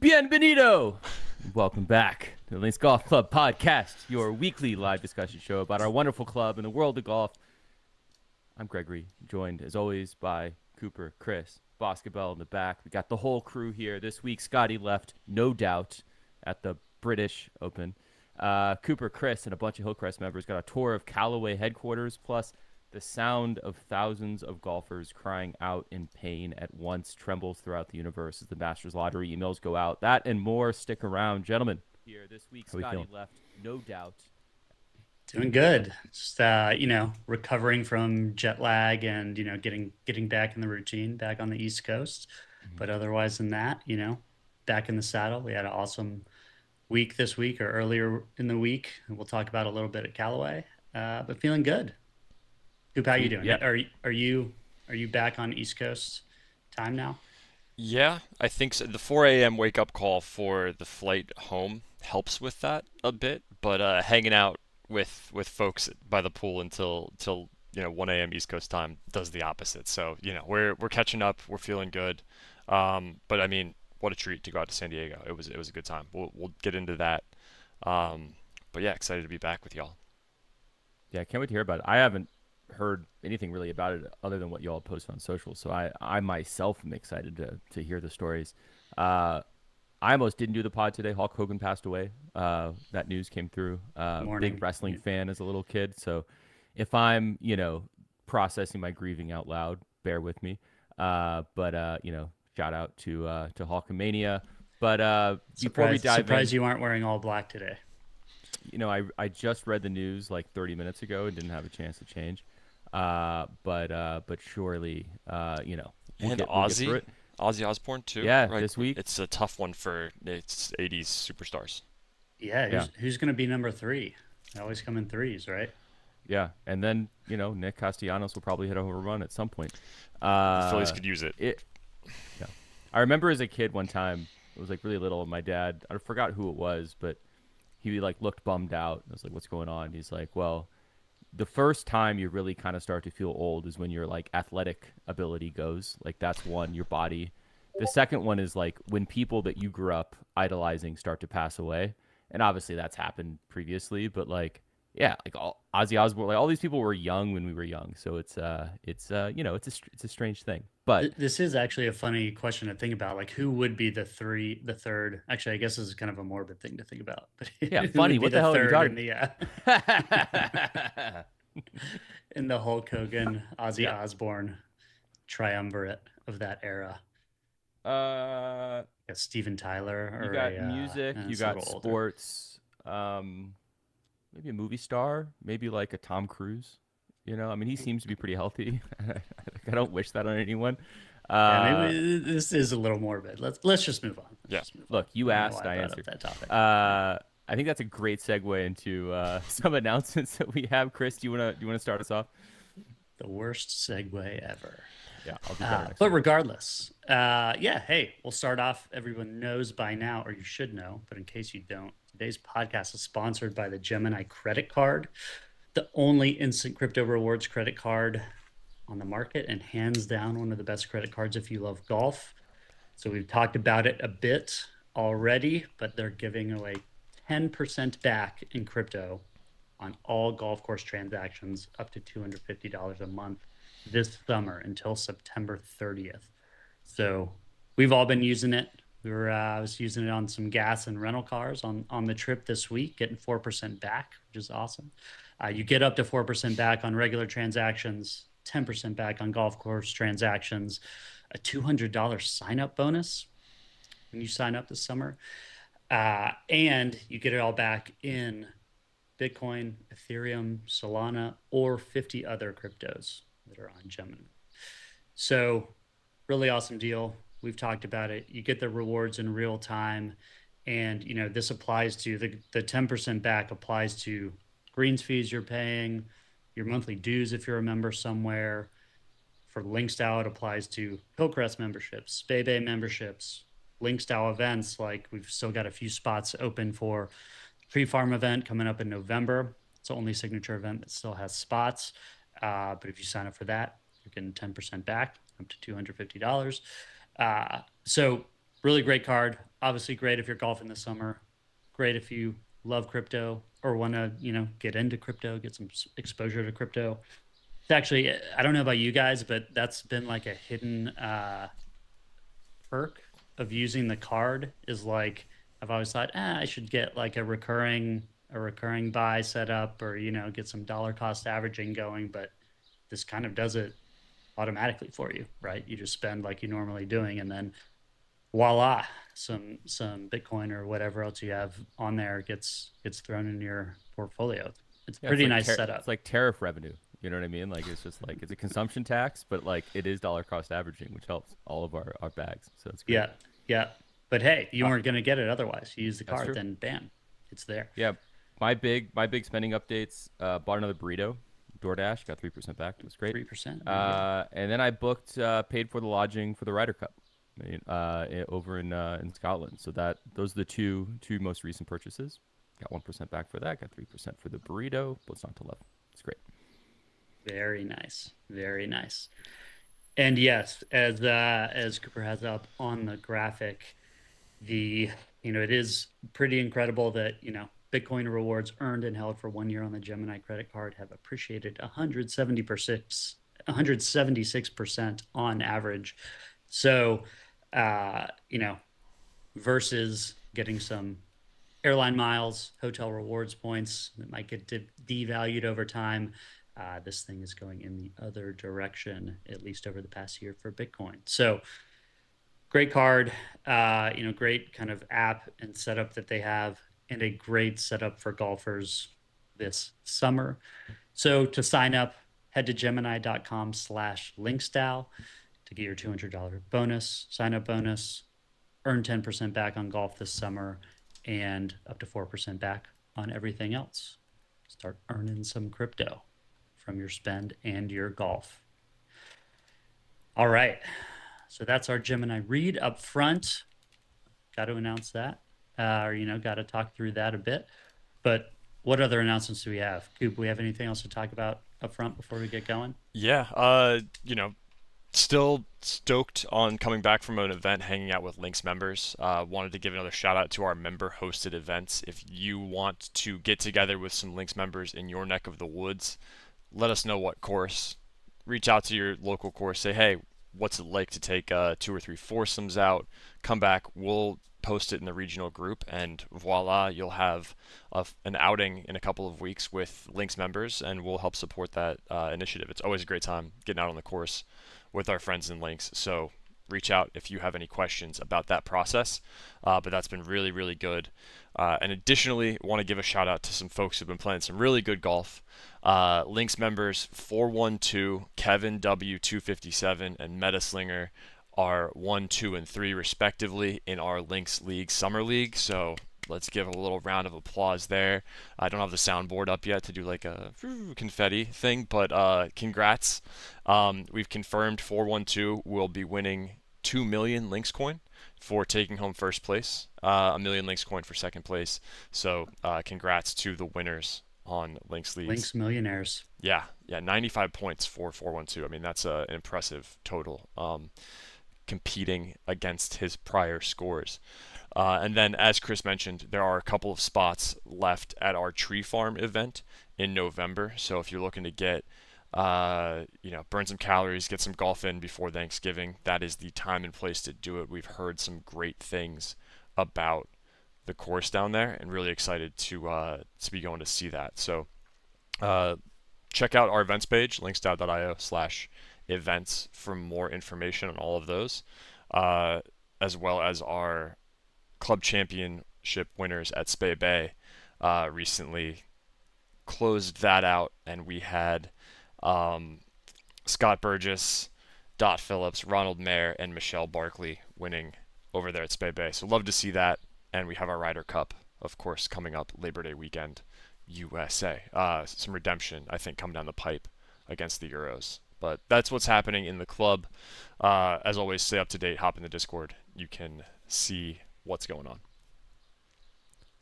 Bienvenido! Welcome back to the Links Golf Club podcast, your weekly live discussion show about our wonderful club in the world of golf. I'm Gregory, joined as always by Cooper, Chris, Basketball in the back. We got the whole crew here. This week, Scottie left, no doubt, at the British Open. Cooper, Chris, and a bunch of Hillcrest members got a tour of Callaway headquarters, plus the sound of thousands of golfers crying out in pain at once trembles throughout the universe as the Masters Lottery emails go out. That and more. Stick around, gentlemen. Here this week, Scottie left, no doubt. Doing good. Just recovering from jet lag and getting back in the routine, back on the East Coast. But otherwise than that, back in the saddle. We had an awesome week this week or earlier in the week. And we'll talk about a little bit at Callaway. But feeling good. Coop, how you doing? Yeah. Are you back on East Coast time now? Yeah, I think so. The 4 a.m. wake up call for the flight home helps with that a bit, but hanging out with folks by the pool until 1 a.m. East Coast time does the opposite. So, we're catching up, we're feeling good. But I mean, what a treat to go out to San Diego. It was a good time. We'll get into that. But yeah, excited to be back with y'all. Yeah, I can't wait to hear about it. I haven't heard anything really about it other than what y'all post on social, so I myself am excited to hear the stories. I almost didn't do the pod today. Hulk Hogan passed away. That news came through. Big wrestling fan as a little kid, so if I'm processing my grieving out loud, bear with me. But shout out to Hulkamania. But before we dive in, surprised you aren't wearing all black today. I just read the news like 30 minutes ago and didn't have a chance to change. But surely, we'll And get through it. Ozzy Osbourne too. Yeah, right? this week. It's a tough one for its 80s superstars. Yeah, who's going to be number 3? They always come in threes, right? Yeah, and then Nick Castellanos will probably hit a home run at some point. The Phillies could use it. Yeah, I remember as a kid one time, it was like really little, and my dad, I forgot who it was, but he like looked bummed out. I was like, "What's going on?" He's like, "Well, the first time you really kind of start to feel old is when your like athletic ability goes. Like that's one, your body. The second one is like when people that you grew up idolizing start to pass away. And obviously that's happened previously, but like yeah, like Ozzy Osbourne, like all these people were young when we were young. So it's a strange thing. But this is actually a funny question to think about. Like, who would be the third? Actually, I guess this is kind of a morbid thing to think about. But yeah, funny. What the hell are you talking? In the Hulk Hogan, Ozzy Osbourne triumvirate of that era. Steven Tyler. You got music. You got sports. Maybe a movie star. Maybe like a Tom Cruise. I mean, he seems to be pretty healthy. I don't wish that on anyone. Maybe this is a little morbid. Let's just move on. Look, you asked, I answered that topic. I think that's a great segue into some announcements that we have. Chris, do you wanna start us off? The worst segue ever. Yeah, I'll do better next but time. regardless, hey, we'll start off. Everyone knows by now, or you should know, but in case you don't, today's podcast is sponsored by the Gemini Credit Card, the only instant crypto rewards credit card on the market, and hands down one of the best credit cards if you love golf. So we've talked about it a bit already, but they're giving away 10% back in crypto on all golf course transactions up to $250 a month this summer until September 30th. So we've all been using it. I was using it on some gas and rental cars on the trip this week, getting 4% back, which is awesome. You get up to 4% back on regular transactions, 10% back on golf course transactions, a $200 sign-up bonus when you sign up this summer. And you get it all back in Bitcoin, Ethereum, Solana, or 50 other cryptos that are on Gemini. So really awesome deal. We've talked about it. You get the rewards in real time. And, this applies to the 10% back applies to greens fees you're paying, your monthly dues if you're a member somewhere. For Links.golf, it applies to Hillcrest memberships, Bay memberships, Links.golf events. Like we've still got a few spots open for Tree Farm event coming up in November. It's the only signature event that still has spots. But if you sign up for that, you're getting 10% back up to $250. So really great card. obviously great if you're golfing this summer. Great if you love crypto or want to, get into crypto, get some exposure to crypto. It's actually, I don't know about you guys, but that's been like a hidden perk of using the card is like, I've always thought, I should get like a recurring buy set up or, get some dollar cost averaging going. But this kind of does it automatically for you, right? You just spend like you normally doing, and then voila, some Bitcoin or whatever else you have on there gets thrown in your portfolio. It's pretty nice setup. It's like tariff revenue. You know what I mean? Like it's just like it's a consumption tax, but like it is dollar cost averaging, which helps all of our bags. So it's great. Yeah. But hey, you weren't going to get it otherwise. You use the That's card, true. then bam, it's there. Yeah. My big spending updates. Bought another burrito. DoorDash got 3% back. It was great. 3%. And then I booked, paid for the lodging for the Ryder Cup, over in Scotland. So those are the two most recent purchases. Got 1% back for that. Got 3% for the burrito. Both on to 11. It's great. Very nice. Very nice. And yes, as Cooper has up on the graphic, it is pretty incredible that, Bitcoin rewards earned and held for 1 year on the Gemini credit card have appreciated 176% on average. So, versus getting some airline miles, hotel rewards points that might get devalued over time. This thing is going in the other direction, at least over the past year for Bitcoin. So great card, great kind of app and setup that they have, and a great setup for golfers this summer. So to sign up, head to gemini.com/linkstal to get your $200 bonus, sign up bonus, earn 10% back on golf this summer, and up to 4% back on everything else. Start earning some crypto from your spend and your golf. All right. So that's our Gemini read up front. Got to announce that, got to talk through that a bit. But what other announcements do we have? Coop, we have anything else to talk about up front before we get going? Yeah, still stoked on coming back from an event, hanging out with Links members. Wanted to give another shout out to our member hosted events. If you want to get together with some Links members in your neck of the woods, let us know what course. Reach out to your local course. Say, hey, what's it like to take 2 or 3 foursomes out? Come back. We'll post it in the regional group, and voila, you'll have an outing in a couple of weeks with Links members, and we'll help support that initiative. It's always a great time getting out on the course with our friends in Links. So reach out if you have any questions about that process. But that's been really, really good. And additionally, want to give a shout out to some folks who've been playing some really good golf. Links members 412, Kevin W257, and Metaslinger are 1, 2, and 3 respectively in our Links League Summer League. So let's give a little round of applause there. I don't have the soundboard up yet to do like a confetti thing, but congrats. We've confirmed 412 will be winning 2 million Links coin for taking home first place, 1 million Links coin for second place. So congrats to the winners on Links Leagues. Links millionaires. Yeah, 95 points for 412. I mean, that's an impressive total, competing against his prior scores. And then, as Chris mentioned, there are a couple of spots left at our Tree Farm event in November. So if you're looking to get, burn some calories, get some golf in before Thanksgiving, that is the time and place to do it. We've heard some great things about the course down there, and really excited to be going to see that. So check out our events page, links.io/events, for more information on all of those, as well as our club championship winners at Spey Bay. Recently closed that out, and we had Scott Burgess, Dot Phillips, Ronald Mayer, and Michelle Barkley winning over there at Spey Bay. So love to see that. And we have our Ryder Cup, of course, coming up Labor Day weekend, USA. Some redemption, I think, coming down the pipe against the Euros. But that's what's happening in the club. As always, stay up to date. Hop in the Discord. You can see what's going on.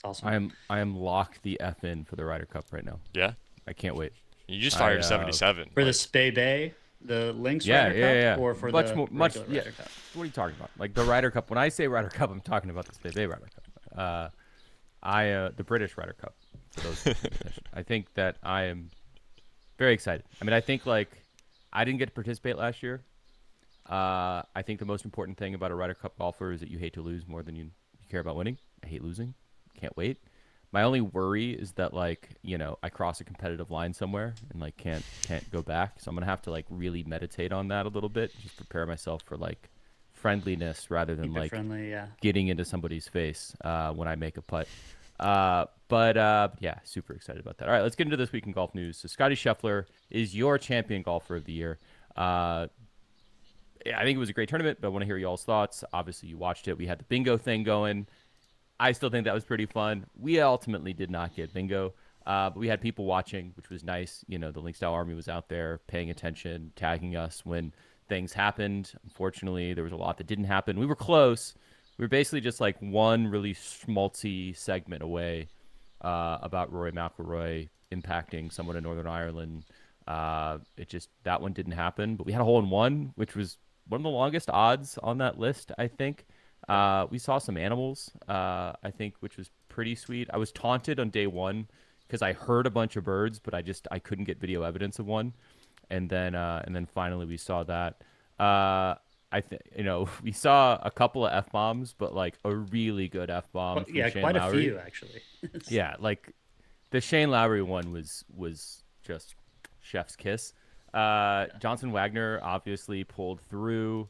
Awesome. I am locked the F in for the Ryder Cup right now. Yeah? I can't wait. You just fired 77. For the Spey Bay? The links Yeah, Ryder yeah, Cup yeah. or for Much the more, much. regular Yeah. Ryder Cup? What are you talking about? Like the Ryder Cup. When I say Ryder Cup, I'm talking about the Spey Ryder Cup. The British Ryder Cup. For those who pay attention. I think that I am very excited. I mean, I think like I didn't get to participate last year. I think the most important thing about a Ryder Cup golfer is that you hate to lose more than you care about winning. I hate losing. Can't wait. My only worry is that like, I cross a competitive line somewhere and like can't go back. So I'm gonna have to like really meditate on that a little bit, just prepare myself for like friendliness rather than Keep it like friendly, yeah. getting into somebody's face when I make a putt. Yeah, super excited about that. All right, let's get into this week in golf news. So Scottie Scheffler is your champion golfer of the year. I think it was a great tournament, but I want to hear y'all's thoughts. Obviously, you watched it. We had the bingo thing going. I still think that was pretty fun. We ultimately did not get bingo, but we had people watching, which was nice. The Links Army was out there paying attention, tagging us when things happened. Unfortunately, there was a lot that didn't happen. We were close. We were basically just like one really schmaltzy segment away about Rory McIlroy impacting someone in Northern Ireland. That one didn't happen, but we had a hole in one, which was one of the longest odds on that list, I think. We saw some animals, I think, which was pretty sweet. I was taunted on day one because I heard a bunch of birds, but I couldn't get video evidence of one. And then finally we saw that. We saw a couple of F-bombs, but like a really good F-bomb from Yeah, Shane quite Lowry. a few actually. Yeah, like the Shane Lowry one was just chef's kiss. Johnson Wagner obviously pulled through.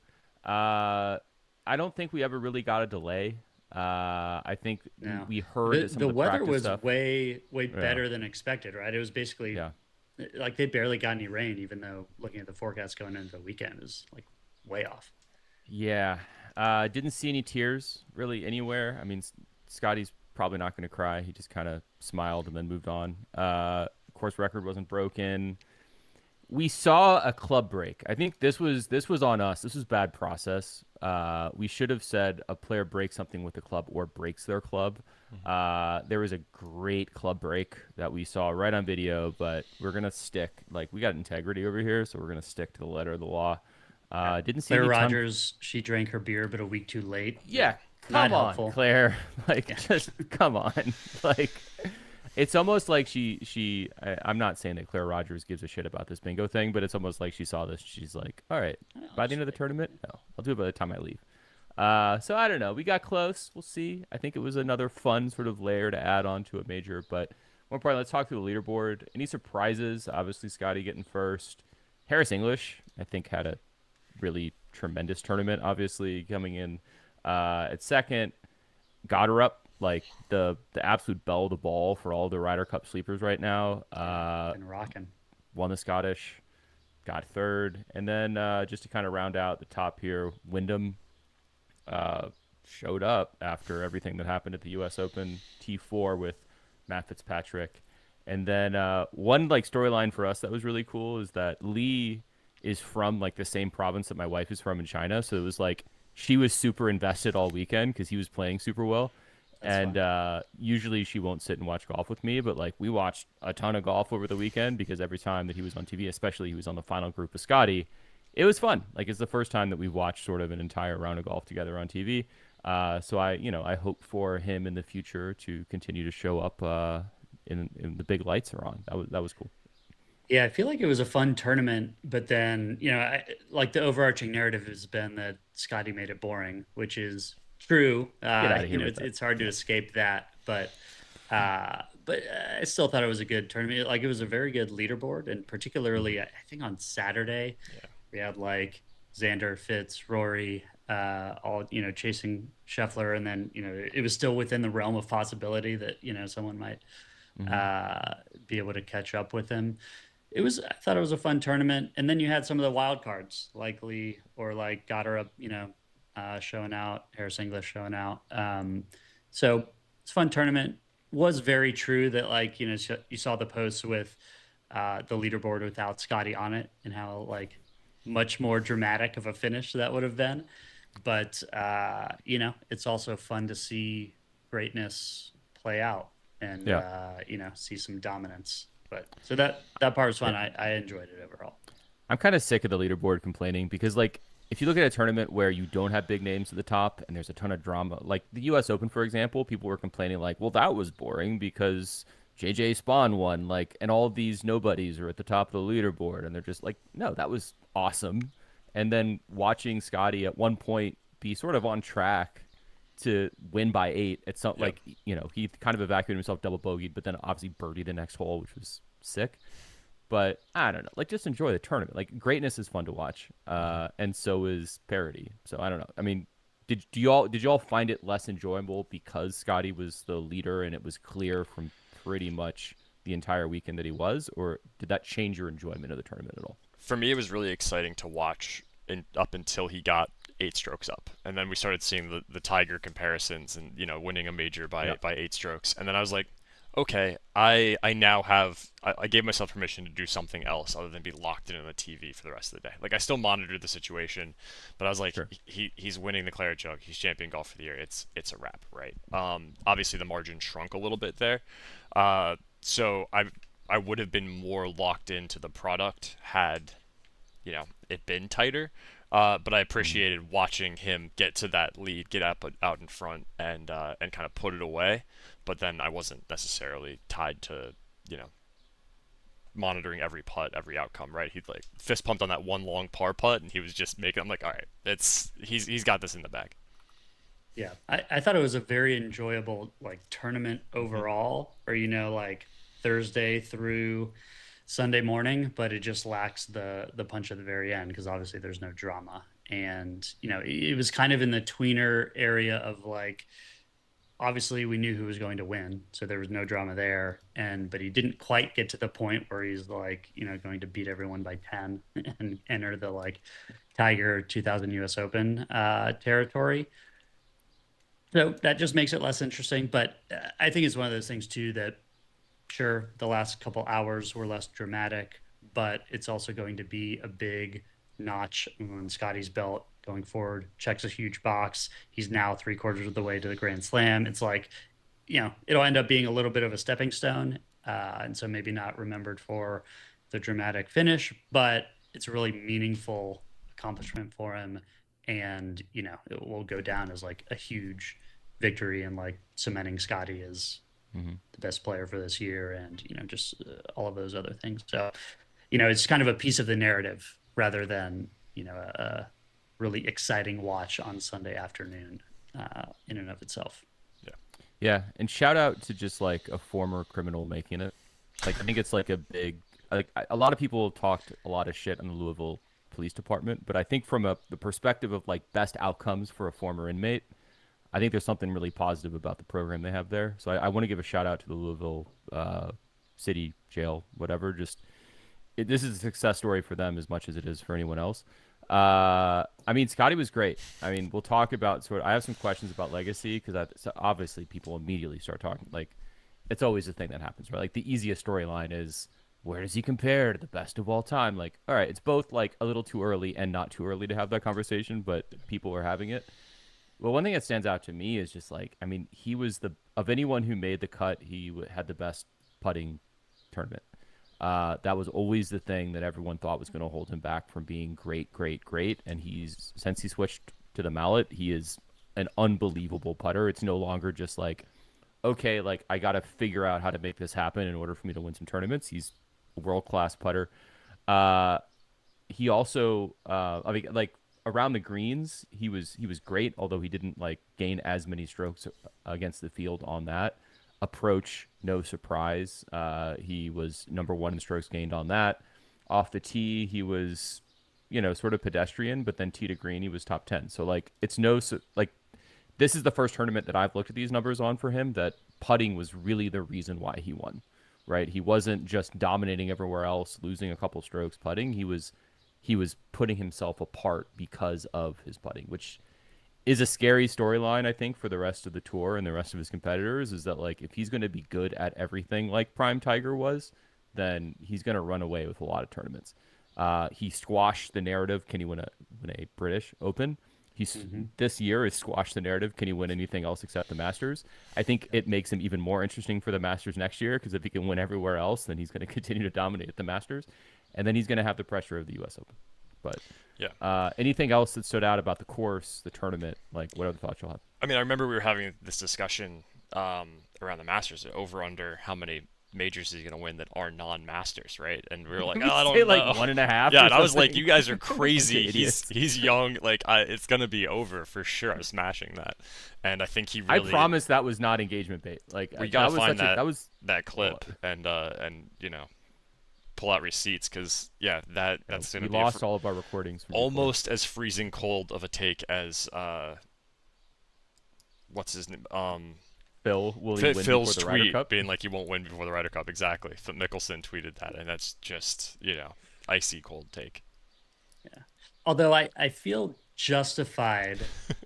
I don't think we ever really got a delay. I think No. we heard that some the of the weather practice was stuff. way better than expected, right? It was basically like they barely got any rain, even though looking at the forecast going into the weekend is like way off. Yeah. Didn't see any tears really anywhere. I mean, Scottie's probably not going to cry. He just kind of smiled and then moved on. Course record wasn't broken. We saw a club break. I think this was on us. This was bad process. We should have said a player breaks something with the club or breaks their club. There was a great club break that we saw right on video, but we're gonna stick we got integrity over here, so we're gonna stick to the letter of the law. Didn't see Claire any Rogers. She drank her beer, but a week too late. Yeah, Not come on, helpful. Claire. Just come on. It's almost like I'm not saying that Claire Rogers gives a shit about this bingo thing, but it's almost like she saw this. She's like, all right, by the end of the tournament, no, I'll do it by the time I leave. So I don't know. We got close. We'll see. I think it was another fun sort of layer to add on to a major. But more importantly, let's talk through the leaderboard. Any surprises? Obviously, Scottie getting first. Harris English, I think, had a really tremendous tournament, obviously, coming in at second. Got her up. Like the absolute bell of the ball for all the Ryder Cup sleepers right now. And rocking. Won the Scottish, got third, and then just to kind of round out the top here, Wyndham showed up after everything that happened at the U.S. Open T4 with Matt Fitzpatrick, and then one storyline for us that was really cool is that Lee is from the same province that my wife is from in China, so it was she was super invested all weekend because he was playing super well. And usually she won't sit and watch golf with me, but we watched a ton of golf over the weekend because every time that he was on TV, especially he was on the final group with Scottie, it was fun. It's the first time that we've watched sort of an entire round of golf together on TV. So I hope for him in the future to continue to show up in the big lights are on. That was cool. Yeah, I feel like it was a fun tournament, but then the overarching narrative has been that Scottie made it boring, which is true. It's hard to escape that, but I still thought it was a good tournament. It was a very good leaderboard, and particularly I think on Saturday we had Xander, Fitz, Rory, all chasing Scheffler, and then it was still within the realm of possibility that someone might be able to catch up with him. I thought it was a fun tournament, and then you had some of the wild cards, likely or Goddard up, showing out, Harris English showing out. So it's a fun tournament. Was very true that you saw the posts with the leaderboard without Scottie on it and how much more dramatic of a finish that would have been. But it's also fun to see greatness play out and see some dominance. But so that part was fun. I enjoyed it overall. I'm kind of sick of the leaderboard complaining because, like, if you look at a tournament where you don't have big names at the top and there's a ton of drama, like the U.S. Open, for example, people were complaining, like, well, that was boring because JJ Spawn won, like, and all of these nobodies are at the top of the leaderboard. And they're just like, no, that was awesome. And then watching Scottie at one point be sort of on track to win by 8 at some, like, you know, he kind of evacuated himself, double bogeyed, but then obviously birdied the next hole, which was sick. But I don't know, like, just enjoy the tournament. Like, greatness is fun to watch, and so is parody. So I don't know. I mean, did y'all find it less enjoyable because Scottie was the leader and it was clear from pretty much the entire weekend that he was, or did that change your enjoyment of the tournament at all? For me, it was really exciting to watch up until he got 8 strokes up, and then we started seeing the Tiger comparisons and, you know, winning a major by 8 strokes, and then I was like, okay, I now have I gave myself permission to do something else other than be locked in on the TV for the rest of the day. Like, I still monitored the situation, but I was like, Sure. he's winning the Claret Jug, he's champion golf for the year. It's a wrap, right? Obviously the margin shrunk a little bit there, so I would have been more locked into the product had, you know, it been tighter. But I appreciated watching him get to that lead, get up out in front, and kind of put it away. But then I wasn't necessarily tied to, you know, monitoring every putt, every outcome. Right? He'd like fist pumped on that one long par putt, and he was just making. I'm like, all right, he's got this in the bag. Yeah, I thought it was a very enjoyable like tournament overall, or you know, like Thursday through Sunday morning, but it just lacks the punch at the very end because obviously there's no drama. And you know, it was kind of in the tweener area of like, obviously we knew who was going to win, so there was no drama there. And but he didn't quite get to the point where he's like, you know, going to beat everyone by 10 and enter the like Tiger 2000 U.S. Open territory. So that just makes it less interesting. But I think it's one of those things too that sure, the last couple hours were less dramatic, but it's also going to be a big notch on Scottie's belt going forward. Checks a huge box. He's now 3/4 of the way to the Grand Slam. It's like, you know, it'll end up being a little bit of a stepping stone, and so maybe not remembered for the dramatic finish, but it's a really meaningful accomplishment for him, and you know, it will go down as like a huge victory and like cementing Scottie as the best player for this year, and you know, just all of those other things. So, you know, it's kind of a piece of the narrative rather than, you know, a really exciting watch on Sunday afternoon in and of itself. Yeah, and shout out to just like a former criminal making it. Like, I think it's like a big, like, a lot of people talked a lot of shit on the Louisville Police Department, but I think from the perspective of like best outcomes for a former inmate, I think there's something really positive about the program they have there. So I want to give a shout out to the Louisville City Jail, whatever. Just this is a success story for them as much as it is for anyone else. I mean, Scottie was great. I mean, we'll talk about I have some questions about legacy because so obviously people immediately start talking. Like, it's always a thing that happens, right? Like, the easiest storyline is, where does he compare to the best of all time? Like, all right, it's both like a little too early and not too early to have that conversation, but people are having it. Well, one thing that stands out to me is just like, I mean, he was of anyone who made the cut, he had the best putting tournament. That was always the thing that everyone thought was going to hold him back from being great, great, great. And since he switched to the mallet, he is an unbelievable putter. It's no longer just like, okay, like, I got to figure out how to make this happen in order for me to win some tournaments. He's a world-class putter. He also, I mean, like, around the greens, he was great, although he didn't like gain as many strokes against the field on that approach. No surprise. He was number 1 in strokes gained on that. Off the tee, he was, you know, sort of pedestrian, but then tee to green, he was top 10. So like, it's like, this is the first tournament that I've looked at these numbers on for him that putting was really the reason why he won, right? He wasn't just dominating everywhere else, losing a couple strokes putting. He was putting himself apart because of his putting, which is a scary storyline, I think, for the rest of the tour and the rest of his competitors, is that like, if he's going to be good at everything like Prime Tiger was, then he's going to run away with a lot of tournaments. He squashed the narrative, can he win a British Open? This year has squashed the narrative, can he win anything else except the Masters? I think it makes him even more interesting for the Masters next year, because if he can win everywhere else, then he's going to continue to dominate at the Masters. and then he's going to have the pressure of the U.S. Open. But yeah. Anything else that stood out about the course, the tournament, like what other thoughts you'll have? I mean, I remember we were having this discussion around the Masters, over under how many majors he's gonna win that are non-Masters, right? And we were like, oh, I don't say know. like 1.5. Yeah, and I was like, you guys are crazy. Idiots. He's young. Like, it's gonna be over for sure. I'm smashing that, and I think he really. I promise that was not engagement bait. Like we gotta find that clip and pull out receipts, because that's gonna we be lost all of our recordings. Almost as freezing cold of a take as what's his name? Phil's tweet being like, you won't win before the Ryder Cup. Exactly. Mickelson tweeted that, and that's just, icy cold take. Yeah. Although I feel justified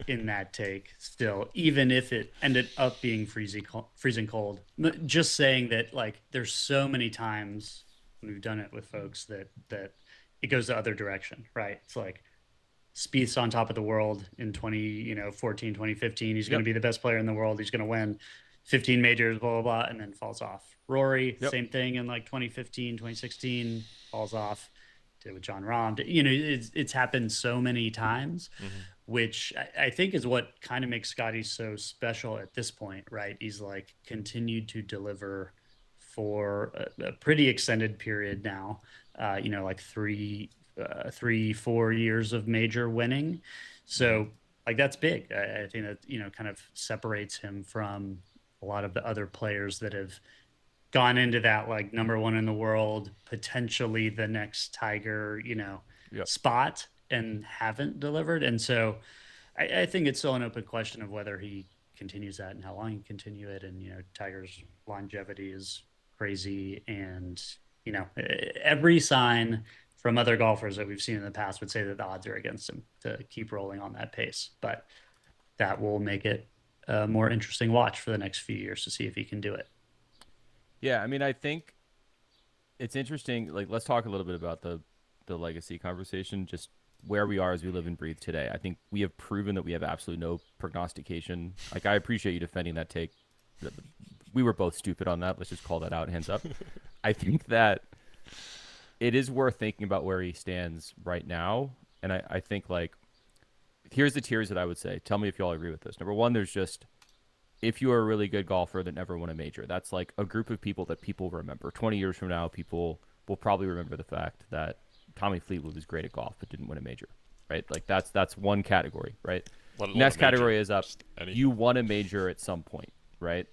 in that take still, even if it ended up being freezing cold. Just saying that, like, there's so many times when we've done it with folks that it goes the other direction, right? It's like Spieth's on top of the world in 2014, 2015. He's going to be the best player in the world. He's going to win 15 majors, blah, blah, blah, and then falls off. Rory, same thing in like 2015, 2016, falls off. Did it with John Rahm. It's happened so many times, which I think is what kind of makes Scottie so special at this point, right? He's like continued to deliver for a pretty extended period now, like 3-4 years of major winning. So like that's big. I think that, kind of separates him from a lot of the other players that have gone into that like number one in the world, potentially the next Tiger, spot, and haven't delivered. And so I think it's still an open question of whether he continues that and how long he can continue it. And, Tiger's longevity is crazy. And, every sign from other golfers that we've seen in the past would say that the odds are against him to keep rolling on that pace. But that will make it a more interesting watch for the next few years to see if he can do it. Yeah, I mean, I think it's interesting. Like, let's talk a little bit about the legacy conversation, just where we are as we live and breathe today. I think we have proven that we have absolutely no prognostication. Like, I appreciate you defending that take. We were both stupid on that. Let's just call that out, hands up. I think that it is worth thinking about where he stands right now. And I think, like, here's the tiers that I would say. Tell me if you all agree with this. Number one, there's just, if you are a really good golfer that never won a major, that's like a group of people that people remember. 20 years from now, people will probably remember the fact that Tommy Fleetwood was great at golf but didn't win a major, right? Like that's one category, right? Next category is up. You won a major at some point, right?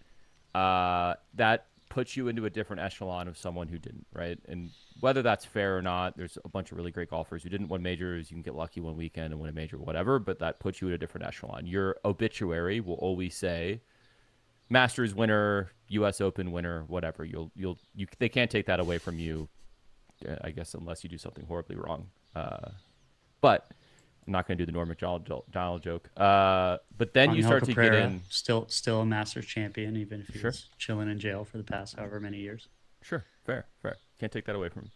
That puts you into a different echelon of someone who didn't, right? And whether that's fair or not, there's a bunch of really great golfers who didn't win majors. You can get lucky one weekend and win a major, whatever, but that puts you at a different echelon. Your obituary will always say Masters winner, U.S. Open winner, whatever. They can't take that away from you, I guess, unless you do something horribly wrong. But I'm not going to do the Norm Macdonald joke. But then you start to get in. Still a Masters champion, even if he's chilling in jail for the past however many years. Sure, fair. Can't take that away from him.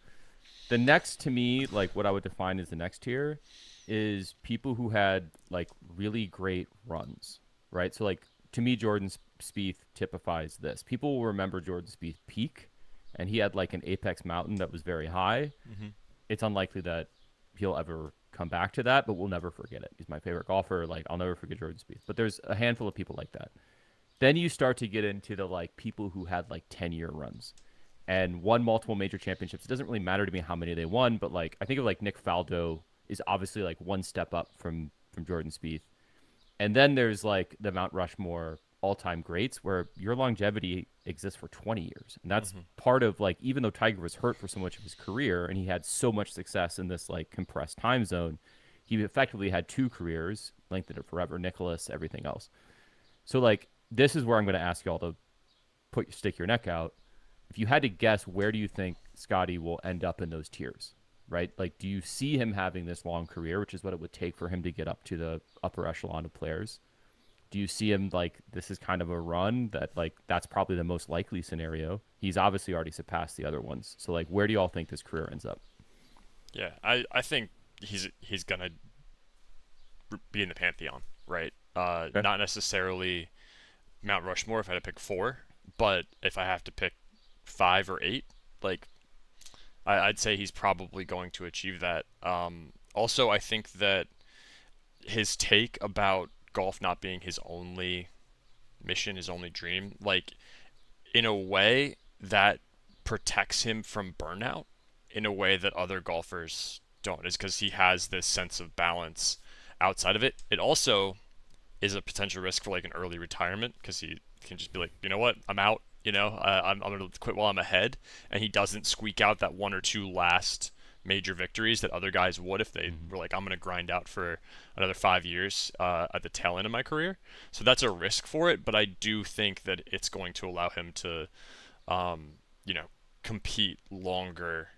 The next, to me, like what I would define as the next tier, is people who had like really great runs, right? So like to me, Jordan Spieth typifies this. People will remember Jordan Spieth peak, and he had like an apex mountain that was very high. It's unlikely that he'll ever come back to that, but we'll never forget it. He's my favorite golfer. Like, I'll never forget Jordan Spieth. But there's a handful of people like that. Then you start to get into the like people who had like 10-year runs and won multiple major championships. It doesn't really matter to me how many they won, but like I think of like Nick Faldo is obviously like one step up from Jordan Spieth. And then there's like the Mount Rushmore all-time greats where your longevity exists for 20 years. And that's part of like, even though Tiger was hurt for so much of his career and he had so much success in this like compressed time zone, he effectively had 2 careers, lengthened it forever, Nicklaus, everything else. So like, this is where I'm going to ask y'all to stick your neck out. If you had to guess, where do you think Scottie will end up in those tiers, right? Like, do you see him having this long career, which is what it would take for him to get up to the upper echelon of players? Do you see him like this is kind of a run that like that's probably the most likely scenario? He's obviously already surpassed the other ones. So like, where do y'all think this career ends up? Yeah, I think he's gonna be in the pantheon, right? Okay. Not necessarily Mount Rushmore if I had to pick 4, but if I have to pick 5 or 8, like I'd say he's probably going to achieve that. Also, I think that his take about golf not being his only mission, his only dream, like in a way that protects him from burnout in a way that other golfers don't, is because he has this sense of balance outside of it. It also is a potential risk for like an early retirement because he can just be like, you know what, I'm out. I'm going to quit while I'm ahead, and he doesn't squeak out that one or two last major victories that other guys would if they were like, I'm going to grind out for another 5 years at the tail end of my career. So that's a risk for it, but I do think that it's going to allow him to, you know, compete longer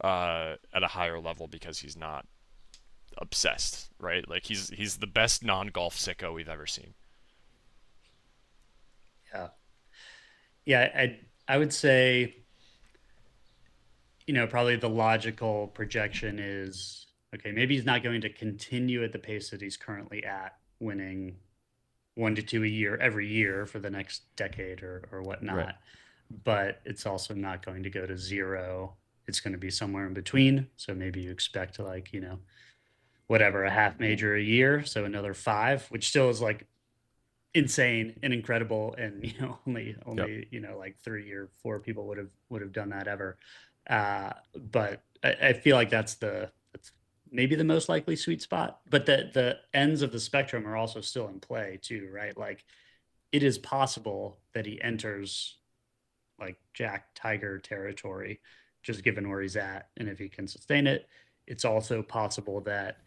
at a higher level because he's not obsessed, right? Like he's the best non-golf sicko we've ever seen. Yeah. Yeah, I would say, probably the logical projection is, okay, maybe he's not going to continue at the pace that he's currently at, winning 1 to 2 a year every year for the next decade or whatnot. Right. But it's also not going to go to zero. It's going to be somewhere in between. So maybe you expect like, whatever, a half major a year. So another 5, which still is like insane and incredible. And, only, Yep. like 3 or 4 people would have done that ever. But I feel like that's maybe the most likely sweet spot, but the ends of the spectrum are also still in play too, right? Like it is possible that he enters like Jack Tiger territory, just given where he's at. And if he can sustain it, it's also possible that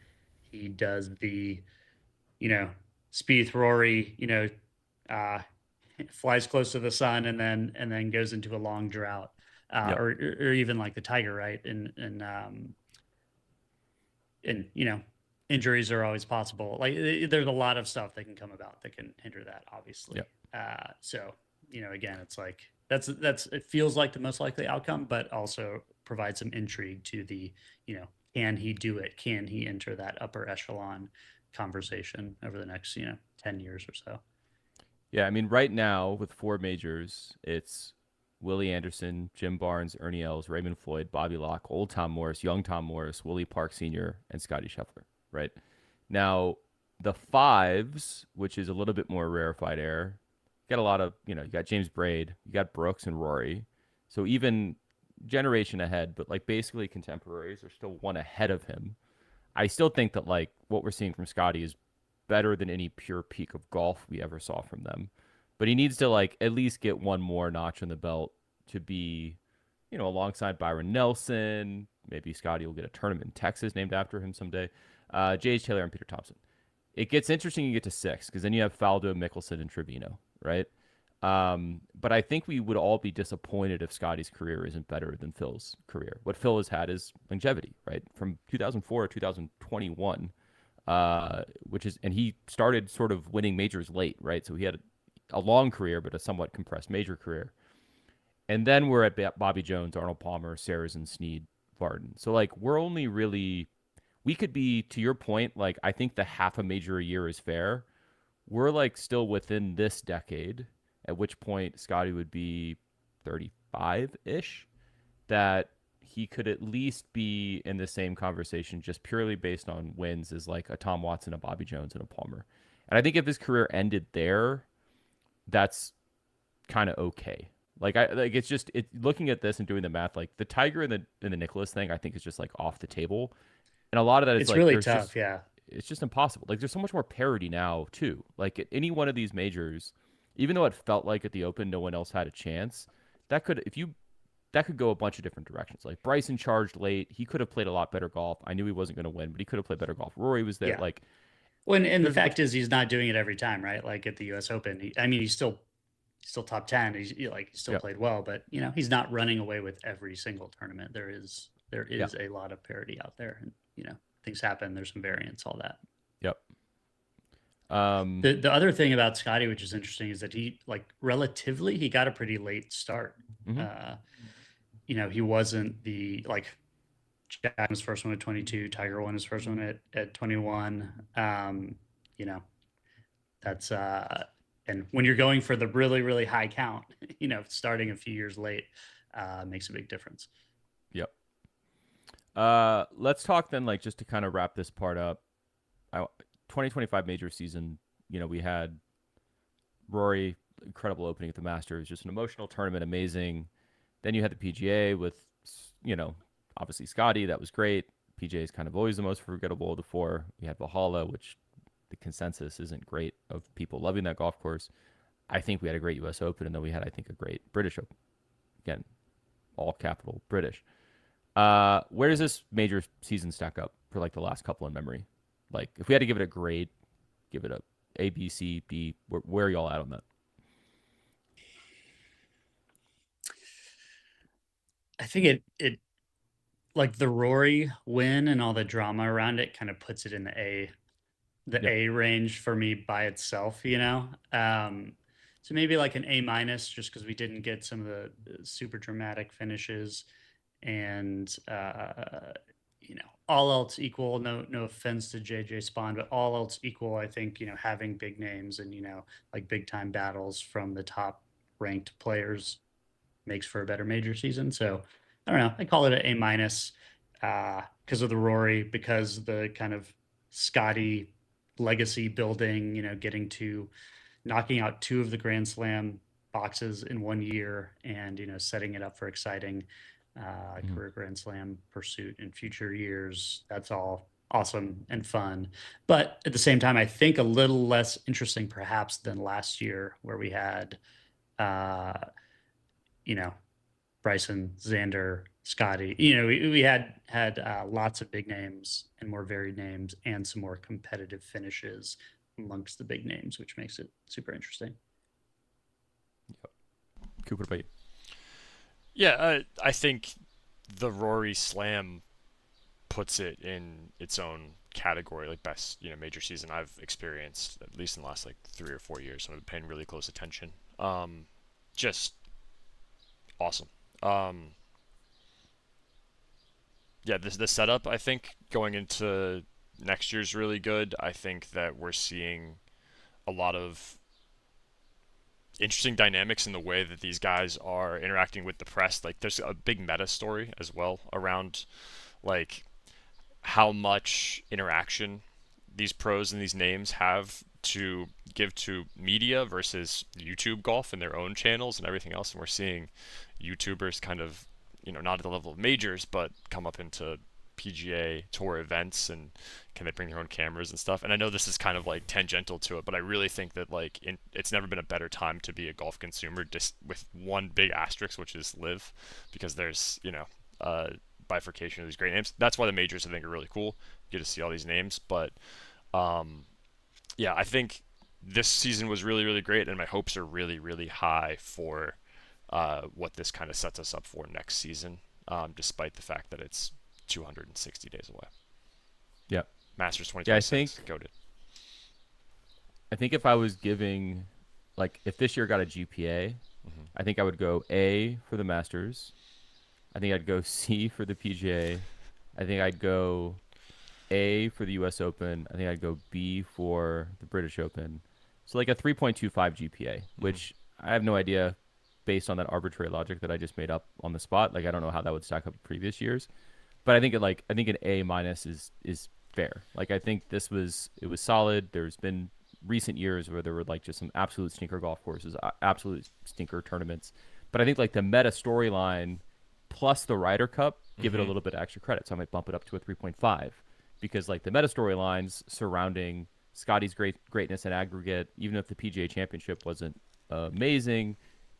he does the, Spieth Rory, flies close to the sun and then goes into a long drought, Yep. or even like the Tiger, right? And injuries are always possible. Like there's a lot of stuff that can come about that can hinder that, obviously. Yep. So again, it's like that's it feels like the most likely outcome, but also provides some intrigue to the can he do it? Can he enter that upper echelon conversation over the next 10 years or so? Yeah, I mean, right now with 4 majors, it's Willie Anderson, Jim Barnes, Ernie Els, Raymond Floyd, Bobby Locke, Old Tom Morris, Young Tom Morris, Willie Park Sr., and Scottie Scheffler, right? Now, the 5s, which is a little bit more rarefied air, you got a lot of, you got James Braid, you got Brooks and Rory. So even generation ahead, but like basically contemporaries are still one ahead of him. I still think that like what we're seeing from Scottie is better than any pure peak of golf we ever saw from them. But he needs to like at least get one more notch in the belt to be, alongside Byron Nelson. Maybe Scottie will get a tournament in Texas named after him someday. J.H. Taylor and Peter Thompson. It gets interesting. You get to 6 because then you have Faldo, Mickelson, and Trevino, right? But I think we would all be disappointed if Scottie's career isn't better than Phil's career. What Phil has had is longevity, right? From 2004 to 2021, and he started sort of winning majors late, right? So he had a long career, but a somewhat compressed major career. And then we're at Bobby Jones, Arnold Palmer, Sarazen, Snead, Varden. So like we're only really, we could be, to your point, like I think the half a major a year is fair. We're like still within this decade, at which point Scottie would be 35-ish, that he could at least be in the same conversation just purely based on wins as like a Tom Watson, a Bobby Jones, and a Palmer. And I think if his career ended there, that's kind of okay. Like it's just looking at this and doing the math, like the Tiger and the Nicholas thing, I think is just like off the table. And a lot of that is It's like really there's tough. just Yeah. it's just impossible. Like there's so much more parity now too. Like at any one of these majors, even though it felt like at the Open no one else had a chance, that could go a bunch of different directions. Like Bryson charged late, he could have played a lot better golf. I knew he wasn't going to win, but he could have played better golf. Rory was there. Yeah. Like, well, and the fact is he's not doing it every time, right? Like at the U.S. Open, he's still top 10. He's still played well, but he's not running away with every single tournament. There is a lot of parity out there, and things happen. There's some variance, all that. Yep. The other thing about Scottie, which is interesting, is that he relatively he got a pretty late start. Mm-hmm. He wasn't the Jack was first one at 22, Tiger won his first one at 21. That's and when you're going for the really, really high count, starting a few years late makes a big difference. Yep. Let's talk then, like, just to kind of wrap this part up. 2025 major season, we had Rory, incredible opening at the Masters, just an emotional tournament, amazing. Then you had the PGA with, obviously Scottie, that was great. PGA is kind of always the most forgettable of the four. We had Valhalla, which the consensus isn't great of people loving that golf course. I think we had a great U.S. Open, and then we had, I think, a great British Open. Again, all capital British. Where does this major season stack up for like the last couple in memory? Like, if we had to give it a grade, give it a B, C, D. Where are y'all at on that? I think it like the Rory win and all the drama around it kind of puts it in the A range for me by itself, so maybe like an A minus, just because we didn't get some of the super dramatic finishes, and all else equal, no offense to JJ Spawn, but all else equal, I think having big names and like big time battles from the top ranked players makes for a better major season. So I don't know, I call it an A minus because of the Rory, because the kind of Scottie legacy building, getting to knocking out 2 of the Grand Slam boxes in 1 year, and setting it up for exciting career Grand Slam pursuit in future years. That's all awesome and fun, but at the same time, I think a little less interesting perhaps than last year, where we had Bryson, Xander, Scottie. We had lots of big names and more varied names, and some more competitive finishes amongst the big names, which makes it super interesting. Yep. Cooper, about you? Yeah, I think the Rory Slam puts it in its own category, like best major season I've experienced, at least in the last like 3 or 4 years. So I've been paying really close attention. Just awesome. Yeah, the setup, I think, going into next year's really good. I think that we're seeing a lot of interesting dynamics in the way that these guys are interacting with the press. Like, there's a big meta story as well around like how much interaction these pros and these names have to give to media versus YouTube golf and their own channels and everything else. And we're seeing YouTubers kind of, not at the level of majors, but come up into PGA Tour events, and can they bring their own cameras and stuff. And I know this is kind of like tangential to it, but I really think that like it's never been a better time to be a golf consumer, just with one big asterisk, which is live, because there's bifurcation of these great names. That's why the majors, I think, are really cool. You get to see all these names, but yeah, I think this season was really, really great, and my hopes are really, really high for what this kind of sets us up for next season, despite the fact that it's 260 days away. Yeah. Masters 2026. Yeah, I think if I was giving, like, if this year got a GPA, I think I would go A for the Masters. I think I'd go C for the PGA. I think I'd go A for the U.S. Open. I think I'd go B for the British Open. So like a 3.25 GPA, which I have no idea, based on that arbitrary logic that I just made up on the spot. Like, I don't know how that would stack up previous years, but I think an A minus is fair. Like, I think it was solid. There's been recent years where there were like just some absolute stinker golf courses, absolute stinker tournaments, but I think like the meta storyline plus the Ryder Cup give it a little bit of extra credit. So I might bump it up to a 3.5, because like the meta storylines surrounding Scottie's greatness in aggregate, even if the PGA Championship wasn't amazing,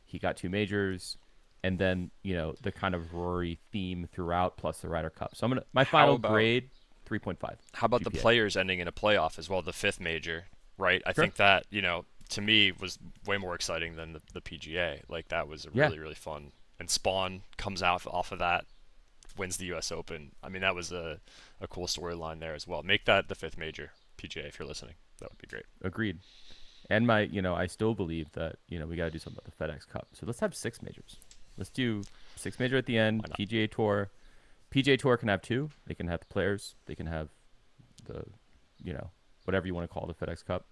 he got 2 majors, and then the kind of Rory theme throughout, plus the Ryder Cup. So my final grade 3.5. How about GPA. The Players ending in a playoff as well, the 5th major, right? I think that to me was way more exciting than the PGA. Like, that was a really, really fun. And Spawn comes out off of that, wins the U.S. Open. I mean, that was a cool storyline there as well. Make that the 5th major, PGA, if you're listening. That would be great. Agreed. And I still believe that we got to do something about the FedEx Cup. So let's have 6 majors. Let's do 6 major at the end. PGA Tour. PGA Tour can have 2. They can have the Players. They can have the whatever you want to call the FedEx Cup.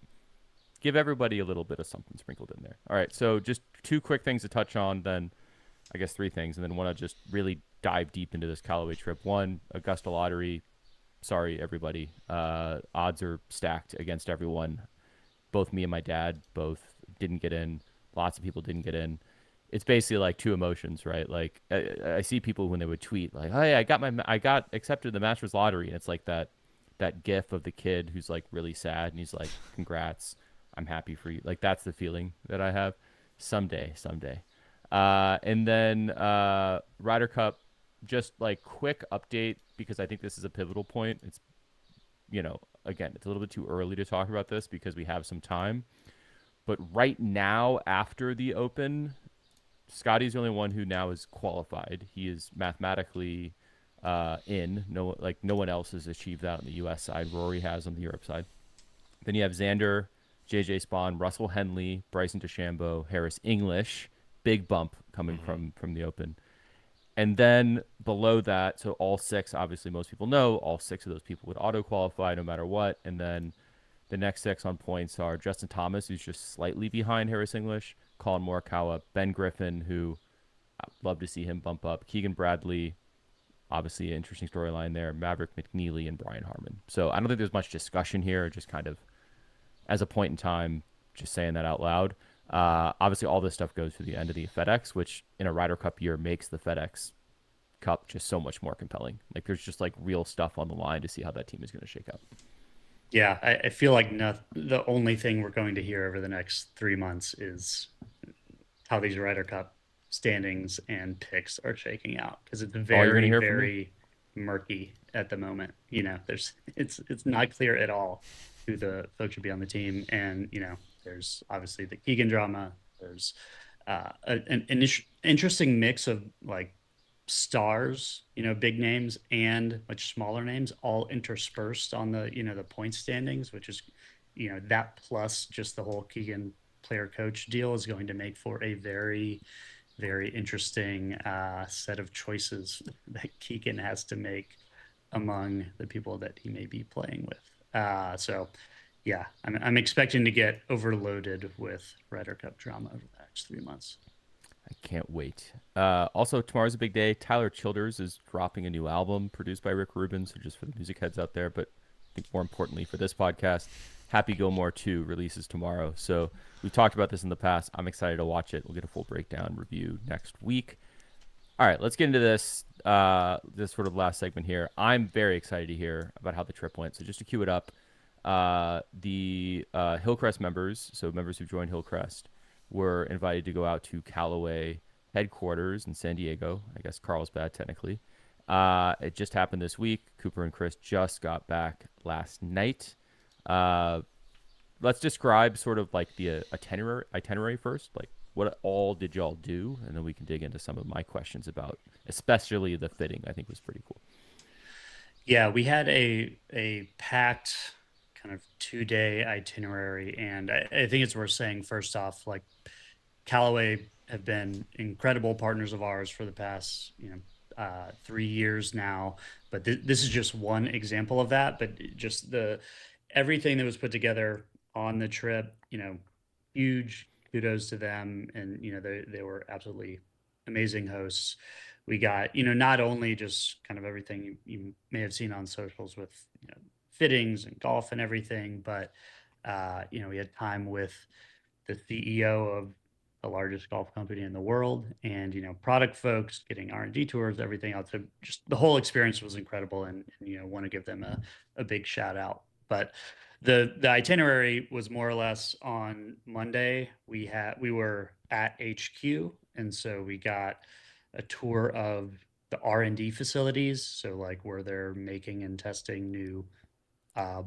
Give everybody a little bit of something sprinkled in there. All right. So just 2 quick things to touch on. Then I guess 3 things, and then want to just really dive deep into this Callaway trip. One, Augusta lottery. Sorry, everybody. Odds are stacked against everyone. Both me and my dad both didn't get in. Lots of people didn't get in. It's basically like two emotions, right? Like I see people when they would tweet like, "Hey, I got accepted in the Masters lottery," and it's like that gif of the kid who's like really sad and he's like, "Congrats, I'm happy for you." Like that's the feeling that I have. Someday, someday. And then Ryder Cup, just like quick update because I think this is a pivotal point. It's again, it's a little bit too early to talk about this because we have some time. But right now, after the Open, Scottie's the only one who now is qualified. He is mathematically in. No one else has achieved that on the U.S. side. Rory has on the Europe side. Then you have Xander, JJ Spawn, Russell Henley, Bryson DeChambeau, Harris English. Big bump coming from the Open. And then below that, so all six, obviously most people know, all six of those people would auto-qualify no matter what. And then the next six on points are Justin Thomas, who's just slightly behind Harris English, Colin Morikawa, Ben Griffin, who I'd love to see him bump up, Keegan Bradley, obviously an interesting storyline there, Maverick McNeely, and Brian Harmon. So I don't think there's much discussion here, just kind of as a point in time, just saying that out loud. Obviously, all this stuff goes to the end of the FedEx, which in a Ryder Cup year makes the FedEx Cup just so much more compelling. Like there's just like real stuff on the line to see how that team is going to shake out. Yeah, I feel like the only thing we're going to hear over the next 3 months is how these Ryder Cup standings and picks are shaking out because it's very, very murky at the moment. It's not clear at all who the folks should be on the team, and there's obviously the Keegan drama. There's an interesting mix of like stars, big names and much smaller names, all interspersed on the the point standings, which is that plus just the whole Keegan player coach deal is going to make for a very, very interesting set of choices that Keegan has to make among the people that he may be playing with. So yeah, I'm expecting to get overloaded with Ryder Cup drama over the next 3 months. I can't wait. Also, tomorrow's a big day. Tyler Childers is dropping a new album produced by Rick Rubin, so just for the music heads out there. But I think more importantly for this podcast, Happy Gilmore 2 releases tomorrow. So we've talked about this in the past. I'm excited to watch it. We'll get a full breakdown review next week. All right, let's get into this sort of last segment here. I'm very excited to hear about how the trip went. So just to cue it up, the Hillcrest members, so members who joined Hillcrest, were invited to go out to Callaway headquarters in San Diego, I guess Carlsbad technically. It just happened this week. Cooper and Chris just got back last night. Let's describe sort of like the itinerary first. Like what all did y'all do? And then we can dig into some of my questions about especially the fitting, I think was pretty cool. Yeah, we had a packed kind of 2-day itinerary. And I think it's worth saying first off, like Callaway have been incredible partners of ours for the past, 3 years now. But this is just one example of that. But just everything that was put together on the trip, huge kudos to them. And, they were absolutely amazing hosts. We got, not only just kind of everything you may have seen on socials with, fittings and golf and everything, but, we had time with the CEO of the largest golf company in the world and, product folks getting R&D tours, everything else. So just the whole experience was incredible and want to give them a big shout out. But the itinerary was more or less on Monday. We were at HQ. And so we got a tour of the R&D facilities. So like where they're making and testing new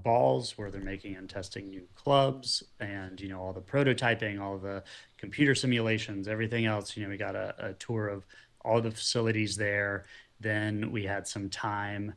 balls, where they're making and testing new clubs, and all the prototyping, all the computer simulations, everything else. We got a tour of all the facilities there. Then we had some time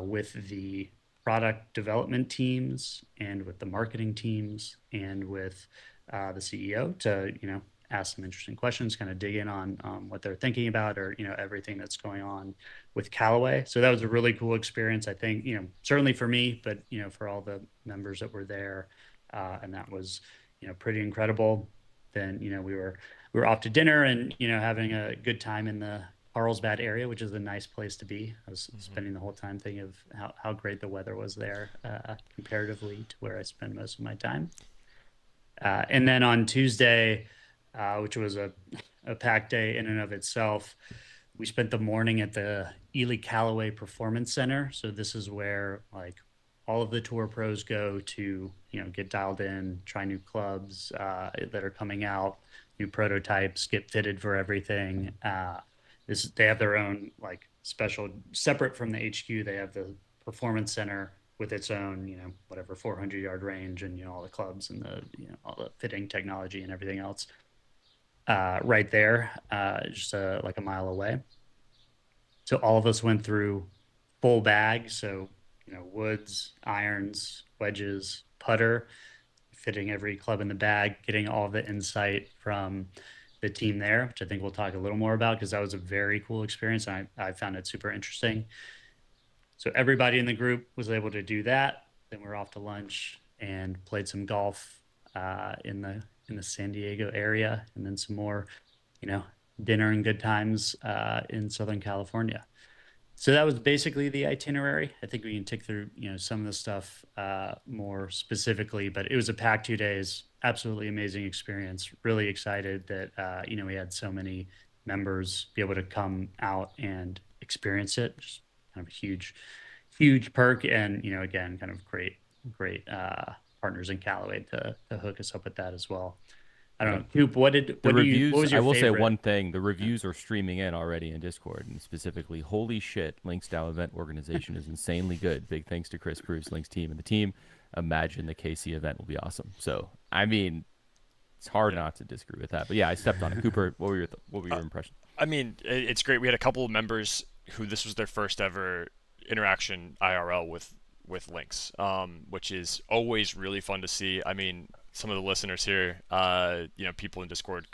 with the product development teams and with the marketing teams and with the CEO to ask some interesting questions, kind of dig in on what they're thinking about or everything that's going on with Callaway. So that was a really cool experience, I think, certainly for me, but for all the members that were there, and that was pretty incredible. Then we were off to dinner and having a good time in the Carlsbad area, which is a nice place to be. I was spending the whole time thinking of how great the weather was there comparatively to where I spend most of my time. And then on Tuesday, which was a packed day in and of itself, we spent the morning at the Callaway Performance Center. So this is where like all of the tour pros go to, get dialed in, try new clubs that are coming out, new prototypes, get fitted for everything. They have their own like special, separate from the HQ. They have the Performance Center with its own, whatever 400-yard range and all the clubs and the all the fitting technology and everything else right there, just like a mile away. So all of us went through full bag. So woods, irons, wedges, putter, fitting every club in the bag, getting all the insight from the team there, which I think we'll talk a little more about because that was a very cool experience. I found it super interesting. So everybody in the group was able to do that. Then we're off to lunch and played some golf in the San Diego area, and then some more, dinner and good times in Southern California. So that was basically the itinerary. I think we can tick through, some of the stuff more specifically, but it was a packed 2 days. Absolutely amazing experience. Really excited that, we had so many members be able to come out and experience it. Just kind of a huge perk. And, again, kind of great partners in Callaway to hook us up with that as well. I don't know, Coop, what was your I will favorite? say one thing. The reviews are streaming in already in Discord, and specifically, holy shit, Links DAO event organization is insanely good. Big thanks to Chris Bruce, Links team, and the team. Imagine the KC event will be awesome. So, I mean, it's hard not to disagree with that. But yeah, I stepped on it. Cooper, what were your impressions? I mean, it's great. We had a couple of members who this was their first ever interaction IRL with Links, which is always really fun to see. I mean, some of the listeners here, people in Discord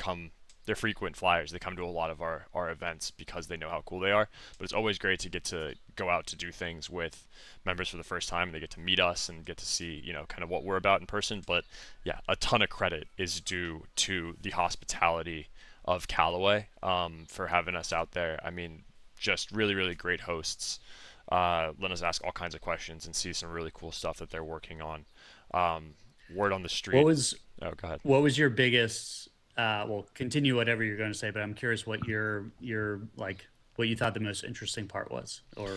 they're frequent flyers. They come to a lot of our events because they know how cool they are. But it's always great to get to go out to do things with members for the first time. They get to meet us and get to see, kind of what we're about in person. But yeah, a ton of credit is due to the hospitality of Callaway for having us out there. I mean, just really, really great hosts. Let us ask all kinds of questions and see some really cool stuff that they're working on. Word on the street. Go ahead. What was your biggest? Continue whatever you're going to say, but I'm curious what your what you thought the most interesting part was, or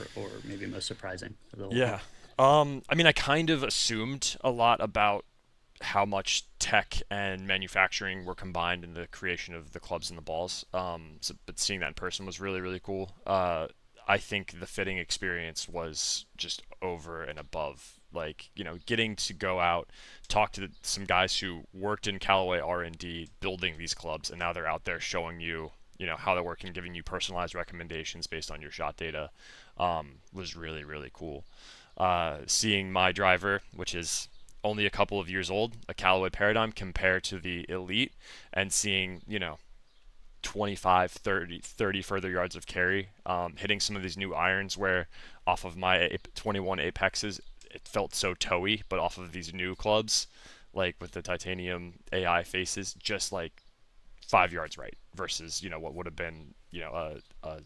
maybe most surprising of the whole Yeah. I mean, I kind of assumed a lot about how much tech and manufacturing were combined in the creation of the clubs and the balls. But seeing that in person was really, really cool. I think the fitting experience was just over and above. Like, getting to go out, talk to some guys who worked in Callaway R&D building these clubs, and now they're out there showing you, how they're working, giving you personalized recommendations based on your shot data, was really, really cool. Seeing my driver, which is only a couple of years old, a Callaway Paradigm, compared to the Elite, and seeing, 25, 30 further yards of carry, hitting some of these new irons where off of my 21 Apexes, it felt so towy, but off of these new clubs, like with the titanium AI faces, just like 5 yards right versus, what would have been, a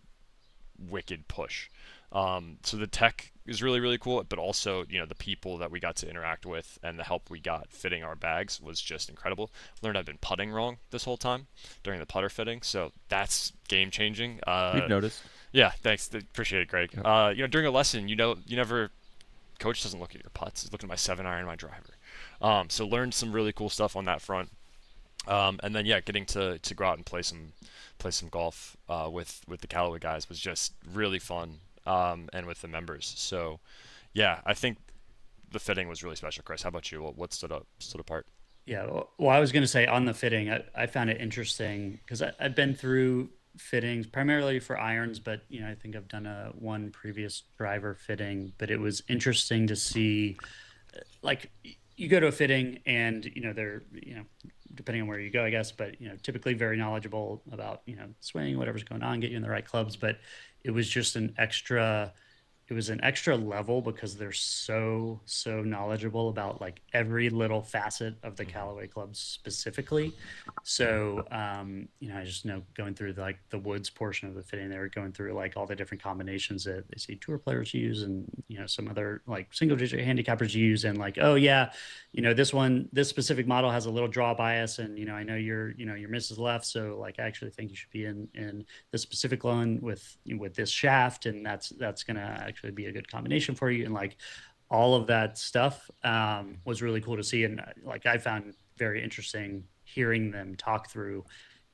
wicked push. So the tech is really, really cool, but also, the people that we got to interact with and the help we got fitting our bags was just incredible. Learned I've been putting wrong this whole time during the putter fitting, so that's game changing. We've noticed. Yeah, thanks. Appreciate it, Greg. During a lesson, coach doesn't look at your putts. He's looking at my 7-iron and my driver. So learned some really cool stuff on that front. And then getting to go out and play some golf with the Callaway guys was just really fun. And with the members. So yeah, I think the fitting was really special. Chris, how about you? What stood apart? Yeah, well, I was going to say on the fitting, I found it interesting because I've been through fittings primarily for irons, but I think I've done one previous driver fitting, but it was interesting to see, like, you go to a fitting and they're depending on where you go, I guess, but typically very knowledgeable about swing, whatever's going on, get you in the right clubs, but it was just an extra it was an extra level because they're so knowledgeable about like every little facet of the Callaway clubs specifically. So I just know going through like the woods portion of the fitting, they were going through like all the different combinations that they see tour players use, and some other like single digit handicappers use, and like, oh yeah, this specific model has a little draw bias, and I know your misses left, so like I actually think you should be in the specific one with this shaft, and that's gonna actually be a good combination for you, and like all of that stuff was really cool to see, and like I found very interesting hearing them talk through,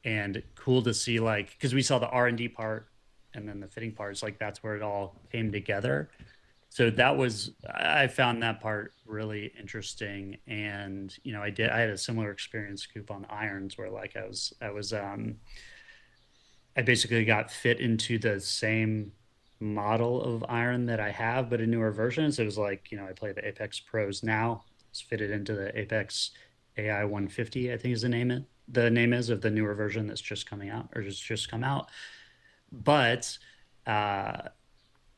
and cool to see, like, because we saw the R&D part and then the fitting parts, like that's where it all came together. So I found that part really interesting. And I had a similar experience, Coop, on irons, where like I basically got fit into the same model of iron that I have, but a newer version. So it was like, I play the Apex Pros now. It's fitted into the Apex AI 150, I think is the name is of the newer version that's just coming out, or just come out. But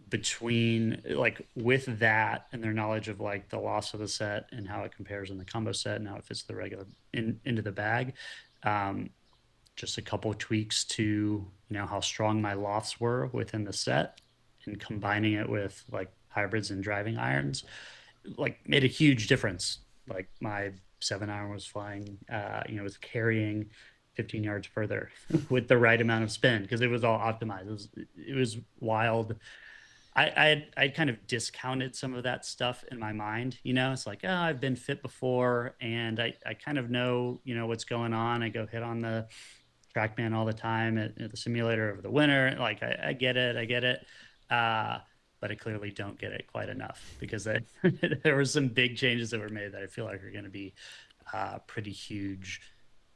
between like with that and their knowledge of like the loss of the set and how it compares in the combo set and how it fits the regular into the bag, just a couple of tweaks to how strong my lofts were within the set, and combining it with like hybrids and driving irons, like made a huge difference. Like my 7-iron was flying, was carrying 15 yards further with the right amount of spin, because it was all optimized. It was wild. I'd kind of discounted some of that stuff in my mind. It's like, oh, I've been fit before, and I kind of know, what's going on. I go hit on the TrackMan all the time at the simulator over the winter. Like, I get it. But I clearly don't get it quite enough, because there were some big changes that were made that I feel like are going to be pretty huge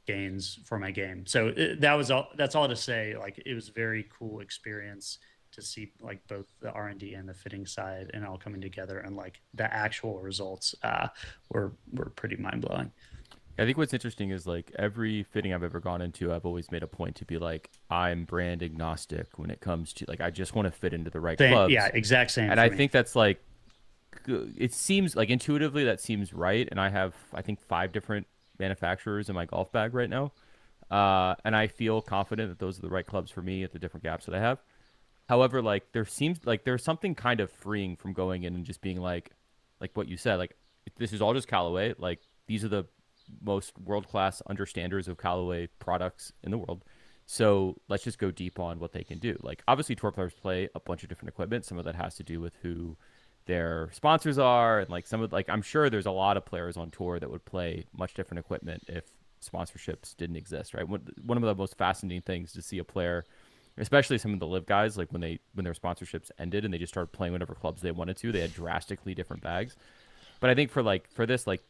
gains for my game. So that's all to say. Like, it was a very cool experience to see like both the R&D and the fitting side and all coming together, and like the actual results were pretty mind-blowing. I think what's interesting is like every fitting I've ever gone into, I've always made a point to be like, I'm brand agnostic when it comes to like, I just want to fit into the right clubs. Yeah, exact same. And I think that's like, it seems like intuitively that seems right. And I have, I think, 5 different manufacturers in my golf bag right now. And I feel confident that those are the right clubs for me at the different gaps that I have. However, like there seems like there's something kind of freeing from going in and just being like what you said, like this is all just Callaway. Like these are the most world-class understanders of Callaway products in the world. So let's just go deep on what they can do. Like obviously tour players play a bunch of different equipment. Some of that has to do with who their sponsors are. And like some of like, I'm sure there's a lot of players on tour that would play much different equipment if sponsorships didn't exist, right? One of the most fascinating things to see a player, especially some of the live guys, like when their sponsorships ended and they just started playing whatever clubs they wanted to, they had drastically different bags. But I think for this, like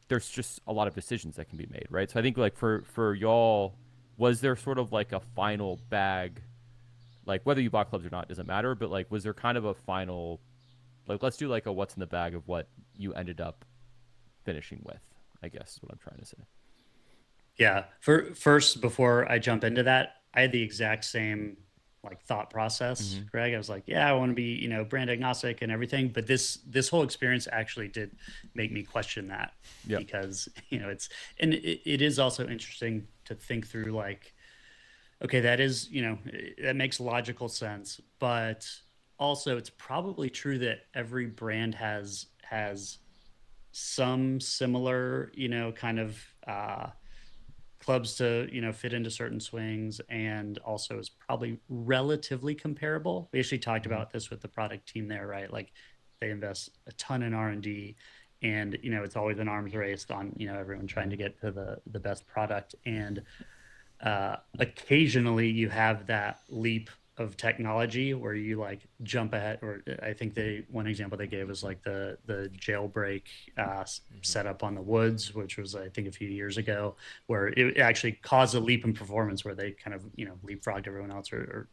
there's just a lot of decisions that can be made, right? So I think like for y'all, was there sort of like a final bag, like whether you bought clubs or not doesn't matter, but like was there kind of a final, like let's do like a what's in the bag of what you ended up finishing with, I guess is what I'm trying to say. Yeah. First, before I jump into that, I had the exact same like thought process, Greg. I was like, yeah, I want to be, brand agnostic and everything. But this whole experience actually did make me question that, because, it is also interesting to think through like, okay, that is, that makes logical sense. But also it's probably true that every brand has some similar, kind of, clubs to fit into certain swings, and also is probably relatively comparable. We actually talked about this with the product team there, right? Like they invest a ton in R&D, and it's always an arms race on everyone trying to get to the best product, and occasionally you have that leap of technology where you like jump ahead. Or I think one example they gave was like the jailbreak setup on the woods, which was I think a few years ago, where it actually caused a leap in performance where they kind of leapfrogged everyone else, or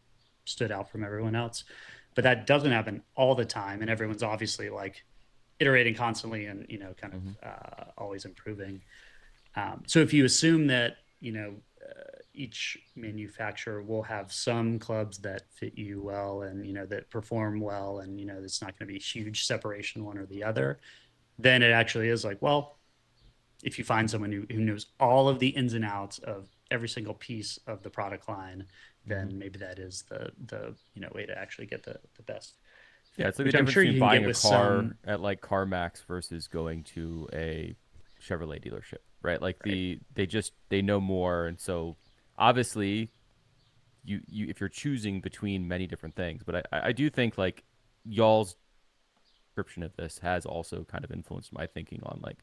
stood out from everyone else. But that doesn't happen all the time, and everyone's obviously like iterating constantly and always improving. So if you assume that each manufacturer will have some clubs that fit you well and, that perform well. And, it's not going to be huge separation one or the other. Then it actually is like, well, if you find someone who knows all of the ins and outs of every single piece of the product line, then maybe that is the way to actually get the best Yeah, fit, it's like the which I'm difference sure between you can buying get a with car some. at like CarMax versus going to a Chevrolet dealership, right? Like Right. they know more, and so obviously you if you're choosing between many different things, but I do think like y'all's description of this has also kind of influenced my thinking on like,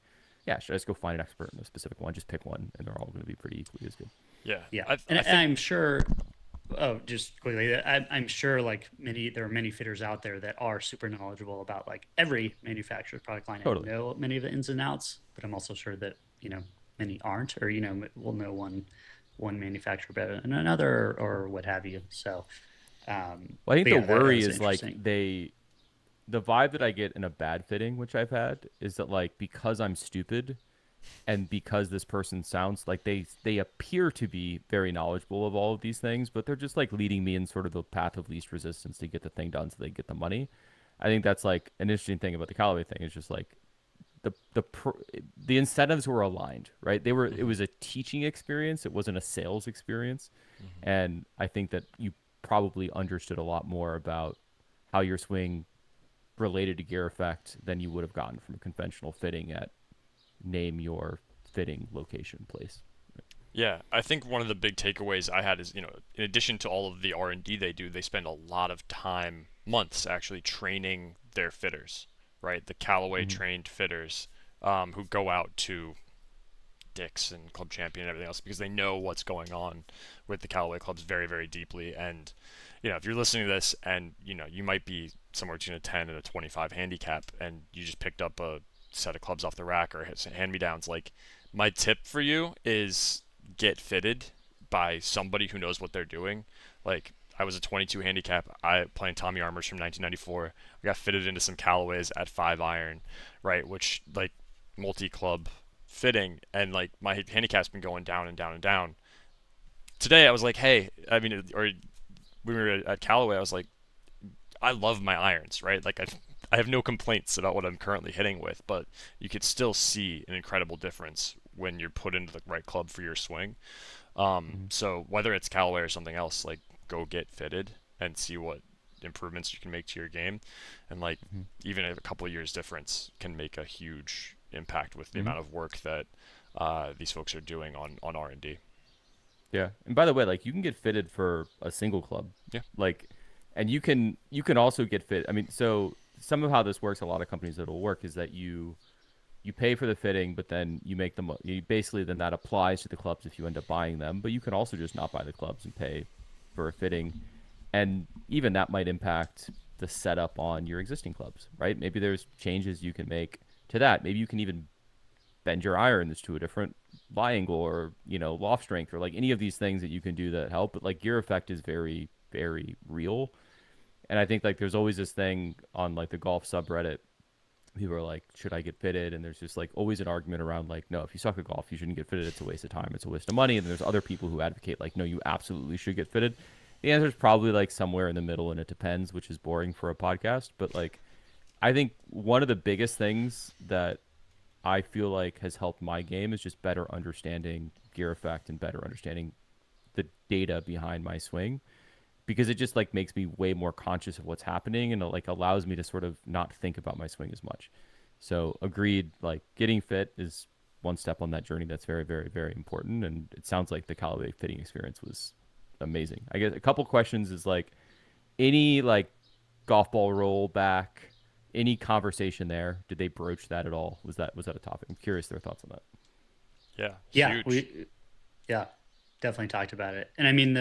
yeah, should I just go find an expert in a specific one, just pick one, and they're all going to be pretty equally as good. Yeah, Yeah, I and think I'm sure. Oh, just quickly, I'm sure like there are many fitters out there that are super knowledgeable about like every manufacturer's product line and Totally. know many of the ins and outs. But I'm also sure that many aren't, or will know one manufacturer better than another, or what have you. So, Well, I think but the yeah, that worry was is like interesting. the vibe that I get in a bad fitting, which I've had, is that like because I'm stupid and because this person sounds like they appear to be very knowledgeable of all of these things, but they're just like leading me in sort of the path of least resistance to get the thing done so they get the money. I think that's like an interesting thing about the Callaway thing is just like the incentives were aligned, right? It hmm was a teaching experience, it wasn't a sales experience, hmm and I think that you probably understood a lot more about how your swing related to gear effect than you would have gotten from a conventional fitting at name your fitting location place. Yeah, I think one of the big takeaways I had is, in addition to all of the R&D they do, they spend a lot of time, months actually training their fitters, right? The Callaway Mm-hmm. trained fitters who go out to Dick's and Club Champion and everything else because they know what's going on with the Callaway clubs very, very deeply. And, if you're listening to this and, you might be somewhere between a 10 and a 25 handicap and you just picked up a set of clubs off the rack or hand-me-downs, like, my tip for you is get fitted by somebody who knows what they're doing. Like, I was a 22 handicap. I playing Tommy Armours from 1994. I got fitted into some Callaways at 5 iron, right? Which like multi-club fitting, and like my handicap's been going down and down and down. Today I was like, hey, I mean, or when we were at Callaway, I was like, I love my irons, right? Like I have no complaints about what I'm currently hitting with, but you could still see an incredible difference when you're put into the right club for your swing. Mm-hmm. So whether it's Callaway or something else, like go get fitted and see what improvements you can make to your game, and like Mm-hmm. even a couple of years difference can make a huge impact with the Mm-hmm. amount of work that these folks are doing on R&D. Yeah. And by the way, like you can get fitted for a single club. Yeah. Like and you can also get fit. I mean, so some of how this works, a lot of companies that will work is that you pay for the fitting, but then you make them you basically then that applies to the clubs if you end up buying them, but you can also just not buy the clubs and pay for a fitting. And even that might impact the setup on your existing clubs, right? Maybe there's changes you can make to that. Maybe you can even bend your irons to a different lie angle or loft strength or like any of these things that you can do that help, but like gear effect is very very real. And I think like there's always this thing on like the golf subreddit, people are like, should I get fitted? And there's just like always an argument around like, no, if you suck at golf you shouldn't get fitted, it's a waste of time, it's a waste of money. And there's other people who advocate like, no, you absolutely should get fitted. The answer is probably like somewhere in the middle, and it depends, which is boring for a podcast. But like I think one of the biggest things that I feel like has helped my game is just better understanding gear effect and better understanding the data behind my swing, because it just like makes me way more conscious of what's happening, and it like allows me to sort of not think about my swing as much. So agreed, like getting fit is one step on that journey that's very very very important, and it sounds like the Callaway fitting experience was amazing. I guess a couple questions is like any like golf ball roll back, any conversation there? Did they broach that at all? Was that a topic? I'm curious their thoughts on that. Yeah, Yeah, huge. yeah, definitely talked about it. And I mean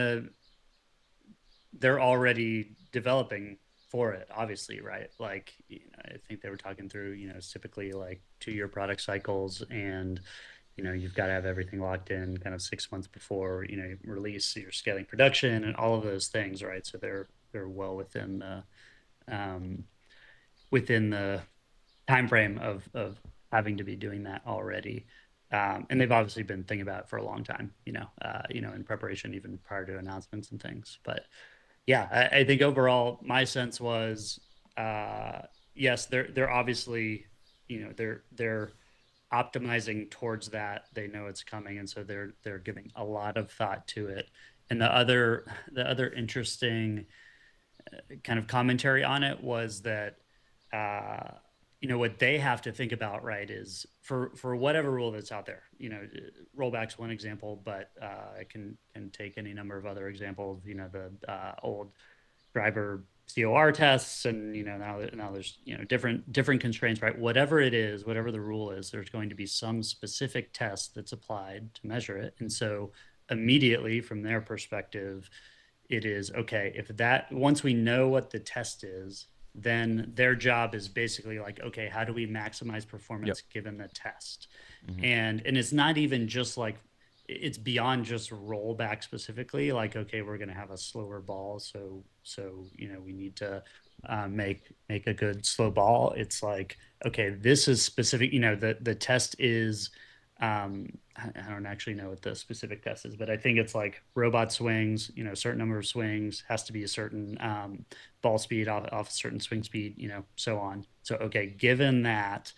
they're already developing for it, obviously, right? Like, I think they were talking through, it's typically like 2-year product cycles, and you've got to have everything locked in kind of 6 months before you release. So you're scaling production and all of those things, right? So they're well um, within the time frame of having to be doing that already. And they've obviously been thinking about it for a long time, in preparation even prior to announcements and things. But yeah, I think overall my sense was, yes, they're obviously, they're optimizing towards that. They know it's coming, and so they're giving a lot of thought to it. And the other interesting kind of commentary on it was that what they have to think about, right, is for whatever rule that's out there. Rollback's one example, but I can take any number of other examples. The old driver COR tests, and now there's different constraints, right? Whatever it is, whatever the rule is, there's going to be some specific test that's applied to measure it. And so immediately from their perspective, it is okay if that once we know what the test is, then their job is basically like, okay, how do we maximize performance given the test? And it's not even just like, it's beyond just rollback specifically, like, okay, we're going to have a slower ball, so we need to make a good slow ball. It's like, okay, this is specific. The test is, I don't actually know what the specific test is, but I think it's like robot swings, a certain number of swings, has to be a certain ball speed off a certain swing speed, so on. So, okay, given that,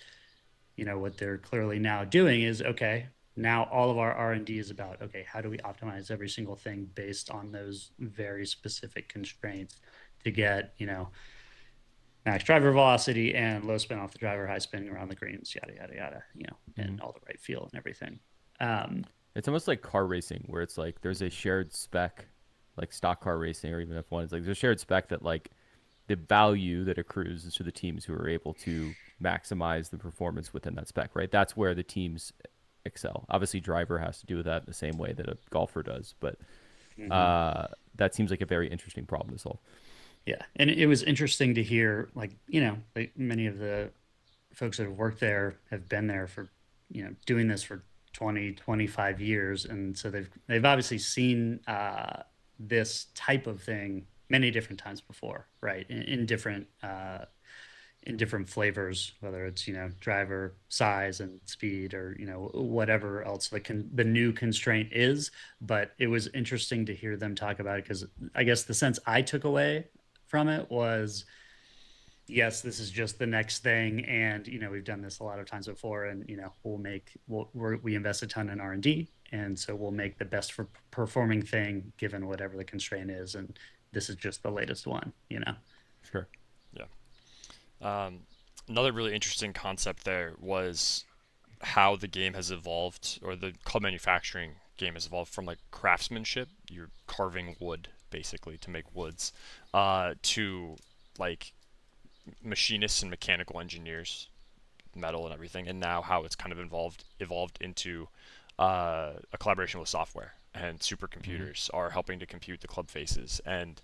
what they're clearly now doing is, okay, now all of our R&D is about, okay, how do we optimize every single thing based on those very specific constraints to get, max driver velocity and low spin off the driver, high spin around the greens, yada, yada, yada, and all the right feel and everything. It's almost like car racing, where it's like there's a shared spec, like stock car racing or even F1. It's like there's a shared spec that like the value that accrues is to the teams who are able to maximize the performance within that spec, right? That's where the teams excel. Obviously, driver has to do with that the same way that a golfer does, but that seems like a very interesting problem to solve. Yeah, and it was interesting to hear, like many of the folks that have worked there have been there for doing this for 20-25 years, and so they've obviously seen this type of thing many different times before, right? In different flavors, whether it's driver size and speed or whatever else the new constraint is. But it was interesting to hear them talk about it, because I guess the sense I took away from it was, yes, this is just the next thing, and we've done this a lot of times before, and we invest a ton in R&D, and so we'll make the best for performing thing given whatever the constraint is, and this is just the latest one. Sure. Yeah. Another really interesting concept there was how the game has evolved, or the club manufacturing game has evolved from like craftsmanship, you're carving wood basically to make woods, to like machinists and mechanical engineers, metal and everything, and now how it's kind of evolved into a collaboration with software, and supercomputers are helping to compute the club faces, and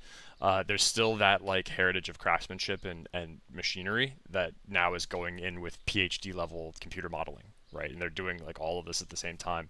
there's still that like heritage of craftsmanship and machinery that now is going in with PhD level computer modeling, right? And they're doing like all of this at the same time.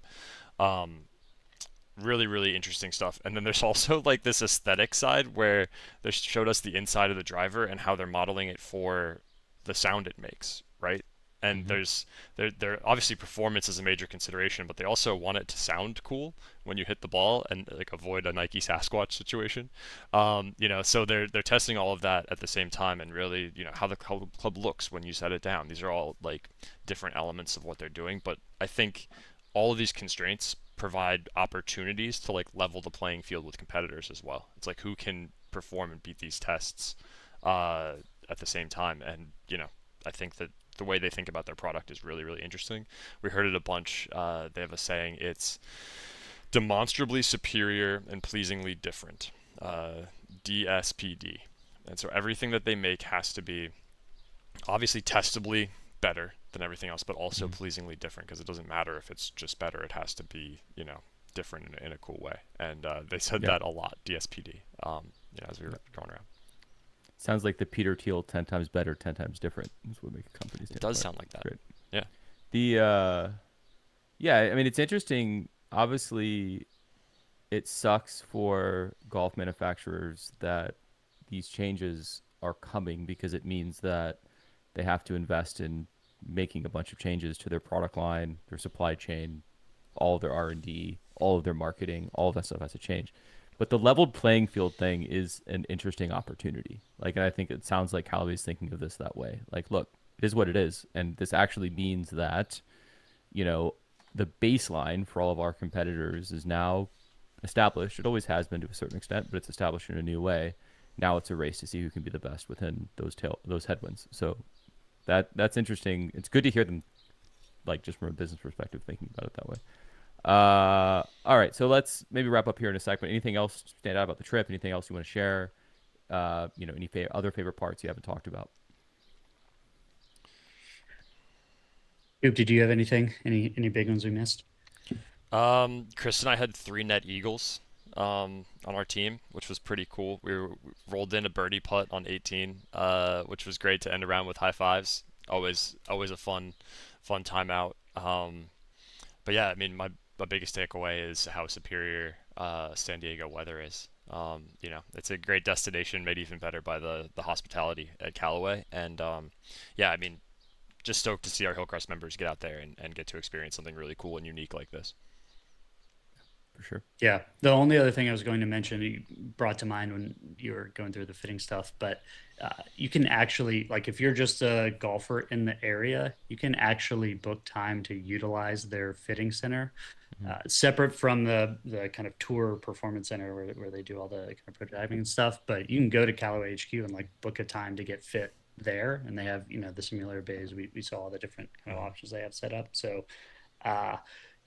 Really, really interesting stuff. And then there's also like this aesthetic side where they showed us the inside of the driver and how they're modeling it for the sound it makes, right? And there obviously performance is a major consideration, but they also want it to sound cool when you hit the ball and like avoid a Nike Sasquatch situation. So they're testing all of that at the same time, and really, how the club looks when you set it down. These are all like different elements of what they're doing, but I think all of these constraints provide opportunities to like level the playing field with competitors as well. It's like who can perform and beat these tests at the same time, and I think that the way they think about their product is really, really interesting. We heard it a bunch. They have a saying, it's demonstrably superior and pleasingly different, DSPD. And so everything that they make has to be obviously testably better than everything else, but also pleasingly different, because it doesn't matter if it's just better, it has to be different in a cool way. And they said that a lot, DSPD, as we were going around. Sounds like the Peter Thiel 10 times better, 10 times different is what make a company stand. It does sound like that. Great. Yeah. I mean, it's interesting. Obviously, it sucks for golf manufacturers that these changes are coming, because it means that they have to invest in making a bunch of changes to their product line, their supply chain, all of their R&D, all of their marketing, all of that stuff has to change. But the leveled playing field thing is an interesting opportunity. Like, and I think it sounds like Callaway's thinking of this that way. Like, look, it is what it is. And this actually means that, the baseline for all of our competitors is now established. It always has been to a certain extent, but it's established in a new way. Now it's a race to see who can be the best within those headwinds. So that's interesting. It's good to hear them, like, just from a business perspective, thinking about it that way. All right, so let's maybe wrap up here in a second. Anything else stand out about the trip? Anything else you want to share? Any other favorite parts you haven't talked about? Coop, did you have anything? Any big ones we missed? Chris and I had 3 net eagles on our team, which was pretty cool. We rolled in a birdie putt on 18, which was great to end around with high fives. Always a fun time out. But yeah, I mean, my biggest takeaway is how superior San Diego weather is. It's a great destination, made even better by the hospitality at Callaway. And yeah, I mean, just stoked to see our Hillcrest members get out there and get to experience something really cool and unique like this. For sure. Yeah. The only other thing I was going to mention, you brought to mind when you were going through the fitting stuff, but you can actually, like, if you're just a golfer in the area, you can actually book time to utilize their fitting center, separate from the kind of tour performance center where they do all the kind of prototyping and stuff. But you can go to Callaway HQ and like book a time to get fit there, and they have the simulator bays. We saw all the different kind of options they have set up. So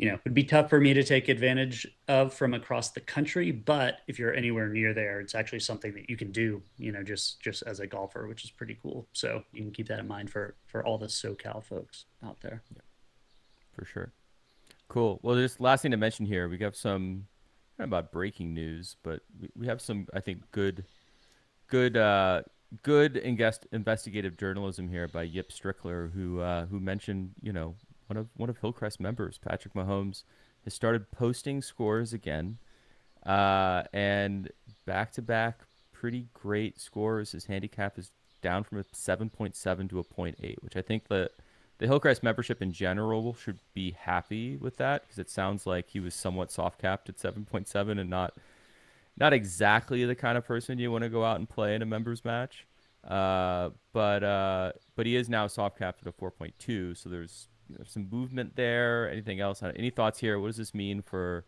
it would be tough for me to take advantage of from across the country, but if you're anywhere near there, it's actually something that you can do, just as a golfer, which is pretty cool. So you can keep that in mind for all the SoCal folks out there. Yeah, for sure. Cool. Well, just last thing to mention here, we have some kind of about breaking news, but we have some, I think, good investigative journalism here by Yip Strickler, who mentioned, one of Hillcrest members, Patrick Mahomes, has started posting scores again, and back-to-back pretty great scores. His handicap is down from a 7.7 to a 0.8, which I think the Hillcrest membership in general should be happy with that, because it sounds like he was somewhat soft-capped at 7.7 and not exactly the kind of person you want to go out and play in a members match. But he is now soft-capped at a 4.2, so there's some movement there. Anything else? Any thoughts here? What does this mean for,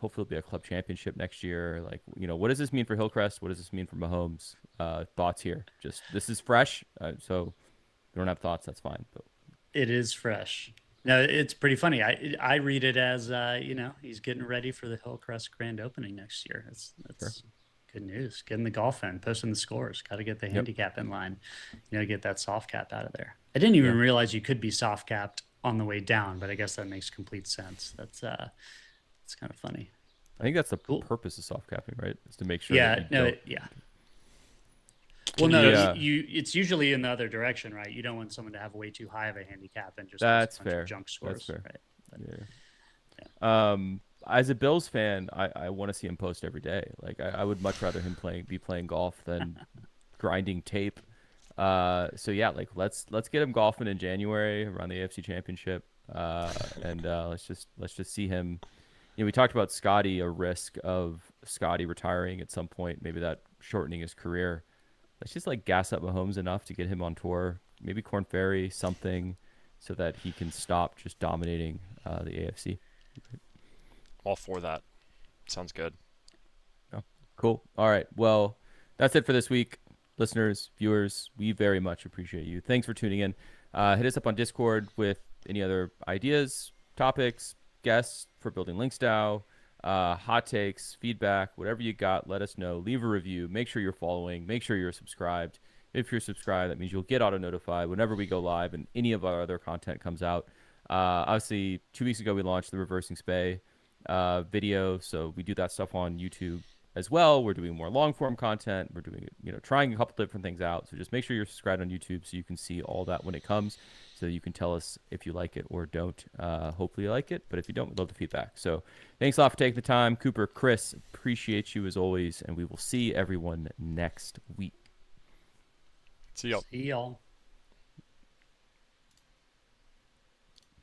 hopefully it'll be a club championship next year. Like, what does this mean for Hillcrest? What does this mean for Mahomes? Thoughts here? Just, this is fresh. So if you don't have thoughts, that's fine. But it is fresh. No, it's pretty funny. I read it as, he's getting ready for the Hillcrest grand opening next year. That's sure. Good news. Getting the golf in, posting the scores. Got to get the handicap in line. Get that soft cap out of there. I didn't even realize you could be soft capped on the way down, but I guess that makes complete sense. That's it's kind of funny. I think that's the purpose of soft capping, right? Is to make sure. Well, no, it's usually in the other direction, right? You don't want someone to have way too high of a handicap and just that's a bunch fair. Of junk scores. That's fair. Right? Yeah. As a Bills fan, I want to see him post every day. Like, I would much rather him be playing golf than grinding tape. So yeah, like let's get him golfing in January around the AFC Championship, and let's just see him. We talked about Scottie, a risk of Scottie retiring at some point, maybe that shortening his career. Let's just like gas up Mahomes enough to get him on tour, maybe Korn Ferry, something, so that he can stop just dominating the AFC. All for that. Sounds good. Oh, cool. All right. Well, that's it for this week. Listeners, viewers, we very much appreciate you. Thanks for tuning in. Hit us up on Discord with any other ideas, topics, guests for building LinksDAO, hot takes, feedback, whatever you got, let us know. Leave a review. Make sure you're following. Make sure you're subscribed. If you're subscribed, that means you'll get auto-notified whenever we go live and any of our other content comes out. Obviously, 2 weeks ago, we launched the Reversing Spay video, so we do that stuff on YouTube as well. We're doing more long-form content. We're doing, trying a couple different things out. So just make sure you're subscribed on YouTube so you can see all that when it comes, so you can tell us if you like it or don't. Hopefully you like it, but if you don't, we'd love the feedback. So thanks a lot for taking the time. Cooper, Chris, appreciate you as always, and we will see everyone next week. See y'all. See y'all.